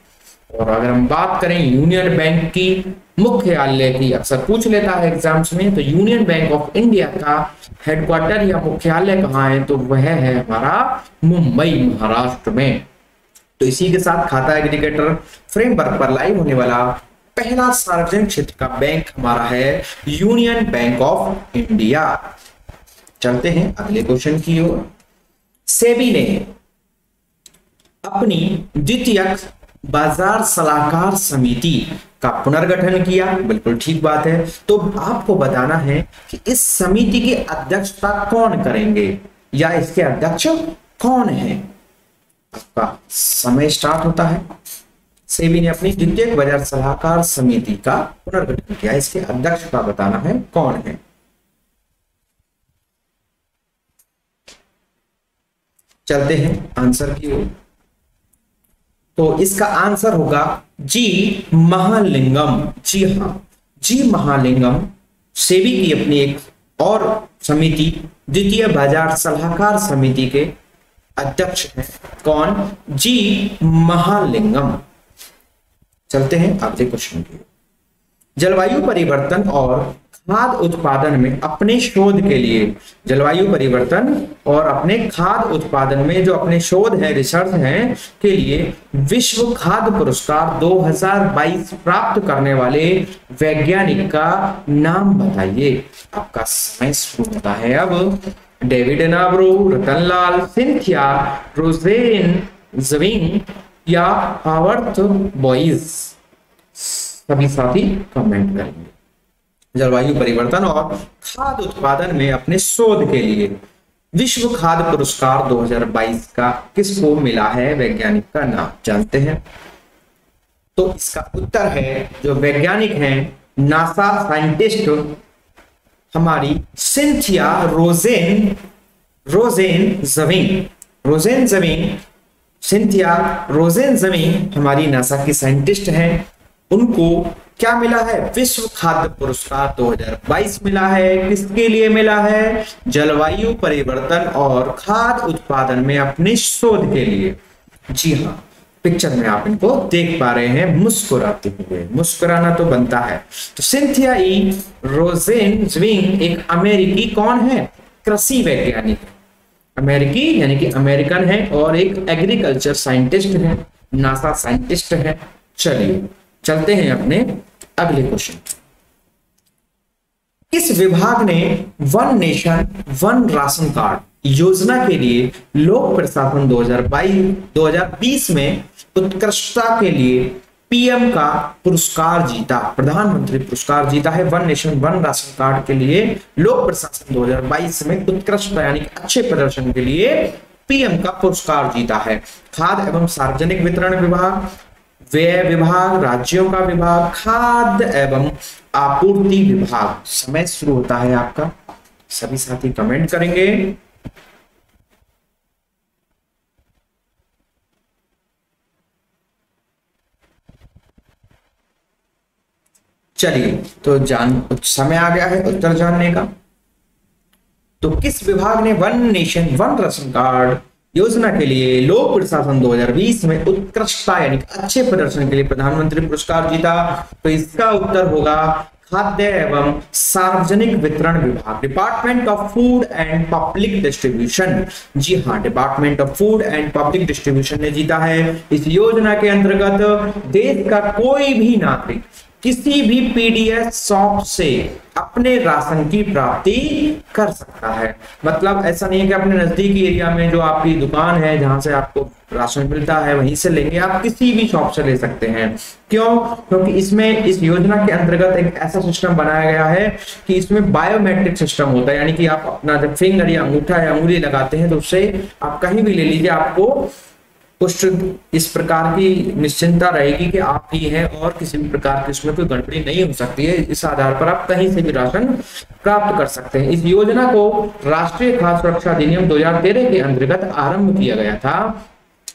और अगर हम बात करें यूनियन बैंक की मुख्यालय की, अक्सर पूछ लेता है एग्जाम्स में, तो यूनियन बैंक ऑफ इंडिया का हेडक्वार्टर या मुख्यालय कहाँ है, तो वह है हमारा मुंबई, महाराष्ट्र में। तो इसी के साथ खाता एग्रीगेटर फ्रेमवर्क पर लाइव होने वाला पहला सार्वजनिक क्षेत्र का बैंक हमारा है यूनियन बैंक ऑफ इंडिया। चलते हैं अगले क्वेश्चन की ओर। सेबी ने अपनी द्वितीयक बाजार सलाहकार समिति का पुनर्गठन किया। बिल्कुल ठीक बात है। तो आपको बताना है कि इस समिति की अध्यक्षता कौन करेंगे या इसके अध्यक्ष कौन है। आपका समय स्टार्ट होता है। सेबी ने अपनी द्वितीयक बाजार सलाहकार समिति का पुनर्गठन किया, इसके अध्यक्ष का बताना है कौन है। चलते हैं आंसर की ओर। तो इसका आंसर होगा जी महालिंगम। जी हाँ, जी महालिंगम सेबी की अपनी एक और समिति द्वितीय बाजार सलाहकार समिति के अध्यक्ष हैं। कौन? जी महालिंगम। चलते हैं अगले क्वेश्चन की। जलवायु परिवर्तन और खाद्य उत्पादन में अपने शोध के लिए, जलवायु परिवर्तन और अपने खाद्य उत्पादन में जो अपने शोध है, रिसर्च है के लिए विश्व खाद्य पुरस्कार 2022 प्राप्त करने वाले वैज्ञानिक का नाम बताइए। आपका समय शुरू होता है अब। डेविड नाब्रो, रतनलाल, सिंथिया, रोजेन ज़विंग या हावर्थ बॉयज। सभी साथी कमेंट करेंगे। जलवायु परिवर्तन और खाद्य उत्पादन में अपने शोध के लिए विश्व खाद्य पुरस्कार 2022 का किसको मिला है, वैज्ञानिक का नाम जानते हैं। तो इसका उत्तर है, जो वैज्ञानिक हैं नासा साइंटिस्ट हमारी सिंथिया रोजेन ज़विंग सिंथिया रोजेन ज़विंग हमारी नासा की साइंटिस्ट हैं। उनको क्या मिला है? विश्व खाद्य पुरस्कार 2022 मिला है। किसके लिए मिला है? जलवायु परिवर्तन और खाद्य उत्पादन में अपने शोध के लिए। जी हाँ, पिक्चर में आप इनको देख पा रहे हैं मुस्कुराते हुए। मुस्कुराना तो बनता है। तो सिंथिया रोजेन ज़विंग एक अमेरिकी कौन है? कृषि वैज्ञानिक। अमेरिकी यानी कि अमेरिकन है और एक एग्रीकल्चर साइंटिस्ट है, नासा साइंटिस्ट है। चलिए चलते हैं अपने अगले क्वेश्चन। किस विभाग ने one nation one ration card योजना के लिए लोक प्रशासन 2020 में उत्कृष्टता के लिए पीएम का पुरस्कार जीता, प्रधानमंत्री पुरस्कार जीता है? One nation one ration card के लिए लोक प्रशासन 2022 में उत्कृष्टता यानी अच्छे प्रदर्शन के लिए पीएम का पुरस्कार जीता है। खाद्य एवं सार्वजनिक वितरण विभाग, व्यय विभाग, राज्यों का विभाग, खाद्य एवं आपूर्ति विभाग। समय शुरू होता है आपका। सभी साथी कमेंट करेंगे। चलिए, तो समय आ गया है उत्तर जानने का। तो किस विभाग ने one nation one ration card योजना के लिए लोक प्रशासन 2020 में उत्कृष्टता यानी अच्छे प्रदर्शन के लिए प्रधानमंत्री पुरस्कार जीता? तो इसका उत्तर होगा खाद्य एवं सार्वजनिक वितरण विभाग, department of food and public distribution. जी हाँ, department of food and public distribution ने जीता है। इस योजना के अंतर्गत देश का कोई भी नागरिक किसी भी पीडीएस शॉप से अपने राशन की प्राप्ति कर सकता है। मतलब ऐसा नहीं है कि अपने नजदीकी एरिया में जो आपकी दुकान है जहां से आपको राशन मिलता है वहीं से लेंगे, आप किसी भी शॉप से ले सकते हैं। क्यों? क्योंकि इसमें इस योजना के अंतर्गत एक ऐसा सिस्टम बनाया गया है कि इसमें बायोमेट्रिक सिस्टम होता है, यानी कि आप अपना जब फिंगर या अंगूठा या उंगली लगाते हैं तो उससे आप कहीं भी ले लीजिए, आपको कुछ इस प्रकार की निश्चिंता रहेगी कि आप ही हैं और किसी भी प्रकार की उसमें कोई गड़बड़ी नहीं हो सकती है। इस आधार पर आप कहीं से भी राशन प्राप्त कर सकते हैं। इस योजना को राष्ट्रीय खाद्य सुरक्षा अधिनियम 2013 के अंतर्गत आरंभ किया गया था।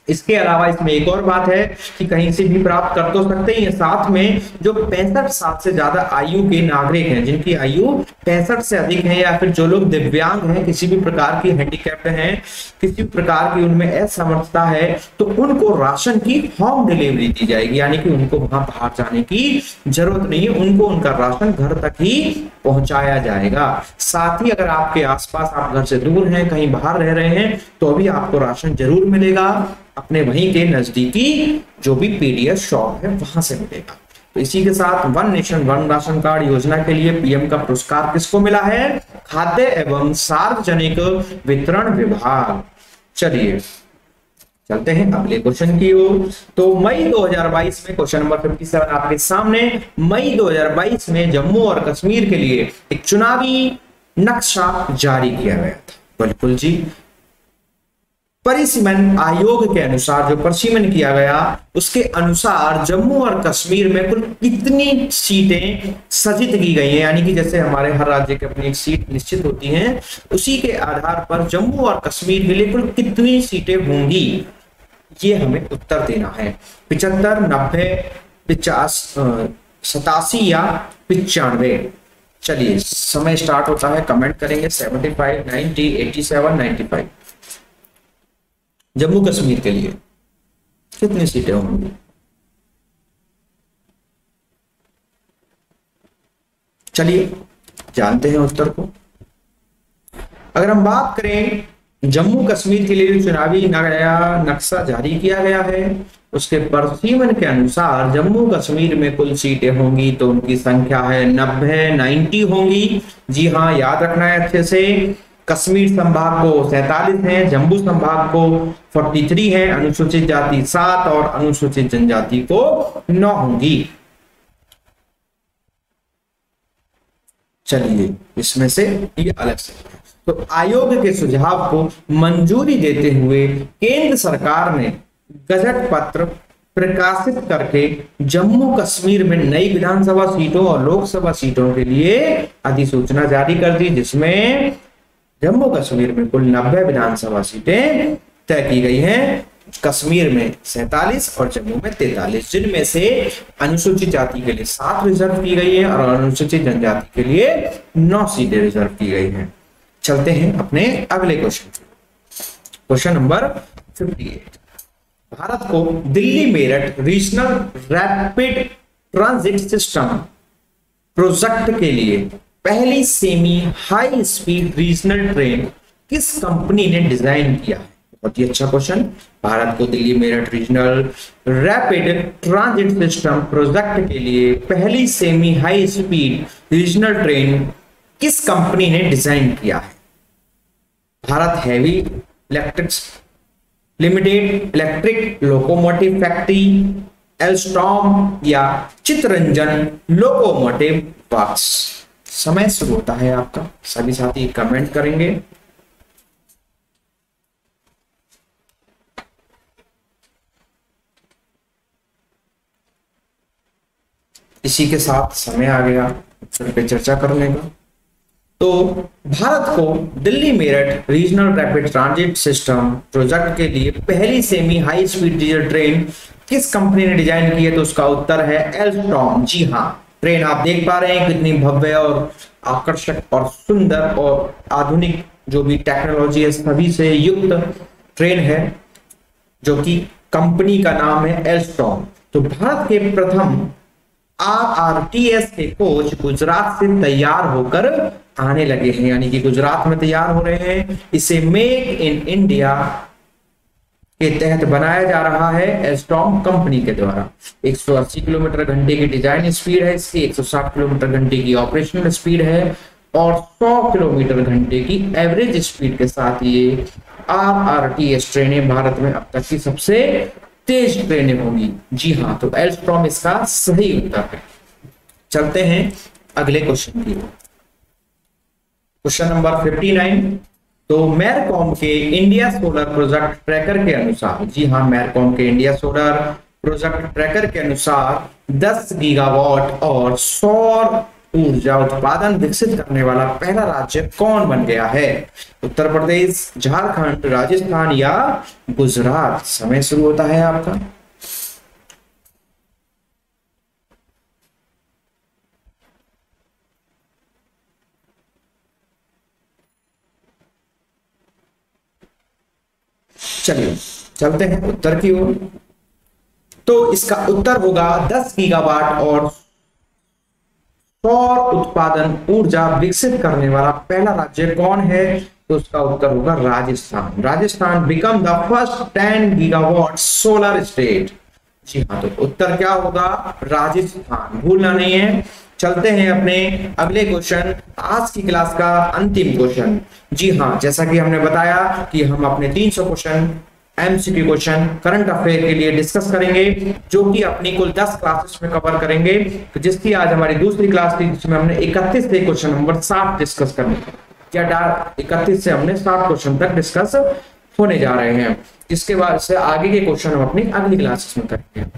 इसके अलावा इसमें एक और बात है कि कहीं से भी प्राप्त कर तो सकते ही हैं, साथ में जो 65 साल से ज्यादा आयु के नागरिक हैं, जिनकी आयु 65 से अधिक है, या फिर जो लोग दिव्यांग हैं, किसी भी प्रकार की हैंडीकैप्ड हैं, किसी भी प्रकार की उनमें असमर्थता है, तो उनको राशन की होम डिलीवरी दी जाएगी, यानी कि उनको वहां बाहर जाने की जरूरत नहीं है, उनको उनका राशन घर तक ही पहुंचाया जाएगा। साथ ही अगर आपके आसपास आप घर से दूर हैं, कहीं बाहर रह रहे हैं, तो भी आपको राशन जरूर मिलेगा, अपने वहीं के नजदीकी जो भी पीडीएस शॉप है वहां से मिलेगा। तो इसी के साथ one nation one ration card योजना के लिए पीएम का पुरस्कार किसको मिला है? खाद्य एवं सार्वजनिक वितरण विभाग। चलिए चलते हैं अगले क्वेश्चन की ओर। तो मई 2022 में क्वेश्चन नंबर 57 आपके सामने, मई 2022 में जम्मू और कश्मीर के लिए एक चुनावी नक्शा जारी किया गया था। बिल्कुल जी, परिसीमन आयोग के अनुसार जो परिसीमन किया गया उसके अनुसार जम्मू और कश्मीर में कुल कितनी सीटें सृजित की गई हैं, यानी कि जैसे हमारे हर राज्य की अपनी एक सीट निश्चित होती हैं, उसी के आधार पर जम्मू और कश्मीर के लिए कुल कितनी सीटें होंगी, ये हमें उत्तर देना है। 75, 90, 50, 87 या 95। चलिए समय स्टार्ट होता है, कमेंट करेंगे। 75, 90, 87, 95। जम्मू कश्मीर के लिए कितनी सीटें होंगी? चलिए जानते हैं उत्तर को। अगर हम बात करें जम्मू कश्मीर के लिए चुनावी नया नक्शा जारी किया गया है, उसके परिसीमन के अनुसार जम्मू कश्मीर में कुल सीटें होंगी तो उनकी संख्या है 90, 90 होंगी। जी हाँ, याद रखना है अच्छे से। कश्मीर संभाग को 47 है, जम्मू संभाग को 43 है, अनुसूचित जाति 7 और अनुसूचित जनजाति को 9 होंगी। चलिए इसमें से ये अलग से, तो आयोग के सुझाव को मंजूरी देते हुए केंद्र सरकार ने गजट पत्र प्रकाशित करके जम्मू कश्मीर में नई विधानसभा सीटों और लोकसभा सीटों के लिए अधिसूचना जारी कर दी, जिसमें जम्मू कश्मीर में कुल 90 विधानसभा सीटें तय की गई हैं, कश्मीर में 47 और जम्मू में 43, जिनमें से अनुसूचित जाति के लिए 7 रिजर्व की गई है और अनुसूचित जनजाति के लिए 9 सीटें रिजर्व की गई हैं। चलते हैं अपने अगले क्वेश्चन नंबर 58। भारत को Delhi Meerut regional rapid transit system project के लिए पहली semi high speed regional train किस कंपनी ने डिजाइन किया है? बहुत ही अच्छा क्वेश्चन। भारत को Delhi Meerut regional rapid transit system project के लिए पहली semi high speed regional train किस कंपनी ने डिजाइन किया है? Bharat heavy electrics limited, electric locomotive factory, Alstom या चितरंजन लोकोमोटिव वर्क्स। समय शुरू होता है आपका, सभी साथी कमेंट करेंगे। इसी के साथ समय आ गया उत्तर पे चर्चा करने का। तो भारत को Delhi Meerut regional rapid transit system project के लिए पहली semi high speed diesel train किस कंपनी ने डिजाइन की है? तो उसका उत्तर है एल्स्टॉम। जी हाँ, ट्रेन आप देख पा रहे हैं कितनी भव्य और आकर्षक और सुंदर और आधुनिक जो भी टेक्नोलॉजी है सभी से युक्त ट्रेन है, जो कि कंपनी का नाम है एल्स्टॉम। तो भारत के प्रथम RRTS के कोच गुजरात से तैयार होकर आने लगे हैं, यानी कि गुजरात में तैयार हो रहे हैं। इसे मेक इन इंडिया के तहत बनाया जा रहा है एस्ट्रॉम कंपनी के द्वारा। 180 किलोमीटर घंटे की डिजाइन स्पीड है इसकी, 160 किलोमीटर घंटे की ऑपरेशनल स्पीड है और 100 किलोमीटर घंटे की एवरेज स्पीड के साथ ये RRTS ट्रेनें भारत में अब तक की सबसे तेज ट्रेनें होंगी। जी हाँ, तो एल्स्ट्रॉम इसका सही उत्तर है। चलते हैं अगले क्वेश्चन की ओर। Question number 59। तो मैरकॉम के इंडिया सोलर प्रोजेक्ट ट्रैकर के अनुसार, जी हाँ, मैरकॉम के इंडिया सोलर प्रोजेक्ट ट्रैकर के अनुसार 10 गीगावाट और सौर ऊर्जा उत्पादन विकसित करने वाला पहला राज्य कौन बन गया है? उत्तर प्रदेश, झारखंड, राजस्थान या गुजरात। समय शुरू होता है आपका। चलिए चलते हैं उत्तर की ओर। तो इसका उत्तर होगा 10 गीगावाट और सौर उत्पादन ऊर्जा विकसित करने वाला पहला राज्य कौन है? तो उसका उत्तर होगा Rajasthan. Rajasthan become the first 10 gigawatt solar state. जी हाँ, तो उत्तर क्या होगा? राजस्थान, भूलना नहीं है। चलते हैं अपने अगले क्वेश्चन, आज की क्लास का अंतिम क्वेश्चन। जी हाँ, जैसा कि हमने बताया कि हम अपने 300 question MCQ question current affair के लिए डिस्कस करेंगे, जो कि अपनी कुल 10 क्लासेस में कवर करेंगे। तो जिसकी आज हमारी दूसरी क्लास थी, जिसमें हमने 31 से क्वेश्चन नंबर 60 डिस्कस करने, या 31 से हमने 60 क्वेश्चन तक डिस्कस होने जा रहे हैं। जिसके बाद से आगे के क्वेश्चन हम अपनी अगली क्लासेस में करेंगे।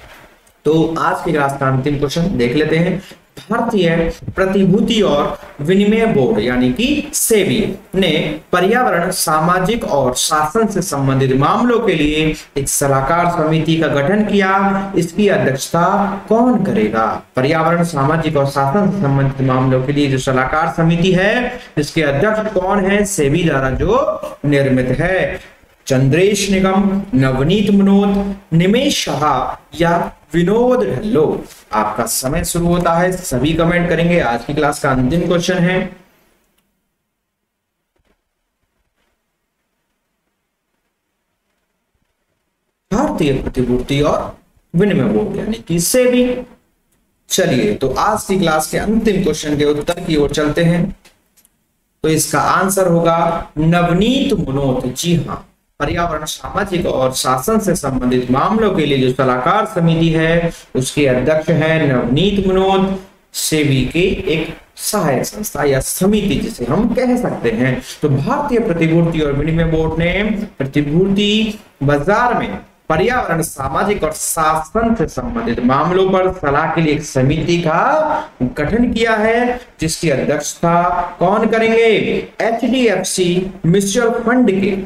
तो आज की क्लास का अंतिम क्वेश्चन देख लेते हैं। भारतीय प्रतिभूति और विनिमय बोर्ड यानी कि सेबी ने पर्यावरण, सामाजिक और शासन से संबंधित मामलों के लिए एक सलाहकार समिति का गठन किया। इसकी अध्यक्षता कौन करेगा? पर्यावरण, सामाजिक और शासन से संबंधित मामलों के लिए जो सलाहकार समिति है, इसके अध्यक्ष कौन है? सेबी द्वारा जो निर्मित है। चंद्रेश निगम, नवनीत मनोत, निमेश शाह या विनोद ढल्लो। आपका समय शुरू होता है, सभी कमेंट करेंगे। आज की क्लास का अंतिम क्वेश्चन है। भारतीय प्रतिभूति और विनिमय बोर्ड यानी कि सेबी। चलिए, तो आज की क्लास के अंतिम क्वेश्चन के उत्तर की ओर चलते हैं। तो इसका आंसर होगा नवनीत मनोत। जी हाँ, पर्यावरण, सामाजिक और शासन से संबंधित मामलों के लिए जो सलाहकार समिति है, उसके अध्यक्ष है नवनीत मनोत। सेबी की एक सहायक संस्था या समिति जिसे हम कह सकते हैं। तो भारतीय प्रतिभूति और विनिमय बोर्ड ने प्रतिभूति बाजार में पर्यावरण, सामाजिक और शासन से संबंधित मामलों पर सलाह के लिए एक समिति का गठन किया है, जिसकी अध्यक्षता कौन करेंगे? HDFC म्यूचुअल फंड के,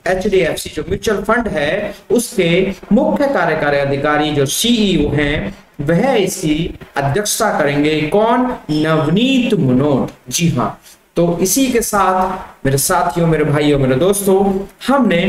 HDFC जो म्यूचुअल फंड है, उसके मुख्य कार्यकारी अधिकारी जो CEO हैं, वह इसकी अध्यक्षता करेंगे। कौन? नवनीत मनोट। जी हाँ, तो इसी के साथ मेरे साथियों, मेरे भाइयों, मेरे दोस्तों, हमने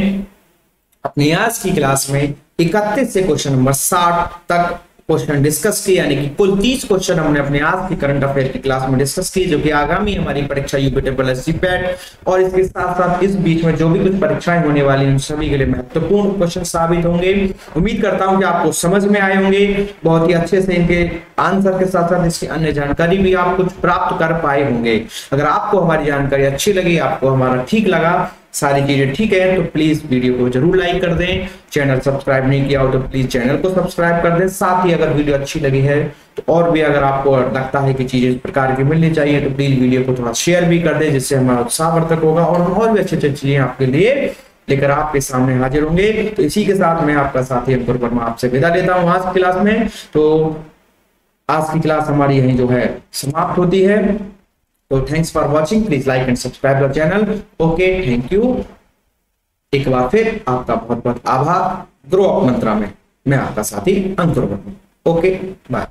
अपनी आज की क्लास में 31 से क्वेश्चन नंबर 60 तक क्वेश्चन डिस्कस किए, यानी कि कुल 30 क्वेश्चन हमने अपने आज की करंट अफेयर की क्लास में डिस्कस की, जो कि आगामी हमारी परीक्षा UPSC पैट और इसके साथ साथ इस बीच में जो भी कुछ परीक्षाएं होने वाली हैं, उन सभी के लिए महत्वपूर्ण क्वेश्चन साबित होंगे। उम्मीद करता हूं कि आपको समझ में आए होंगे, बहुत ही अच्छे से इनके आंसर के साथ साथ इसकी अन्य जानकारी भी आप कुछ प्राप्त कर पाए होंगे। अगर आपको हमारी जानकारी अच्छी लगी, आपको हमारा ठीक लगा, सारी चीजें ठीक है, तो प्लीज वीडियो को जरूर लाइक कर दें। चैनल सब्सक्राइब नहीं किया हो तो प्लीज चैनल को सब्सक्राइब कर दें। साथ ही अगर वीडियो अच्छी लगी है तो और भी अगर आपको लगता है कि चीजें इस प्रकार की मिलनी चाहिए, तो प्लीज वीडियो को थोड़ा शेयर भी कर दें, जिससे हमारा उत्साहवर्धक होगा और हम और भी अच्छी अच्छी चीजें आपके लिए लेकर आपके सामने हाजिर होंगे। तो इसी के साथ मैं आपका साथी अंकुर वर्मा आपसे विदा लेता हूँ आज की क्लास में। तो आज की क्लास हमारी यहीं जो है समाप्त होती है। तो thanks for watching, please like and subscribe the channel. Okay, thank you. एक बार फिर आपका बहुत बहुत आभार। ग्रो अप मंत्रा में मैं आपका साथी अंकुर वर्मा। Okay, bye.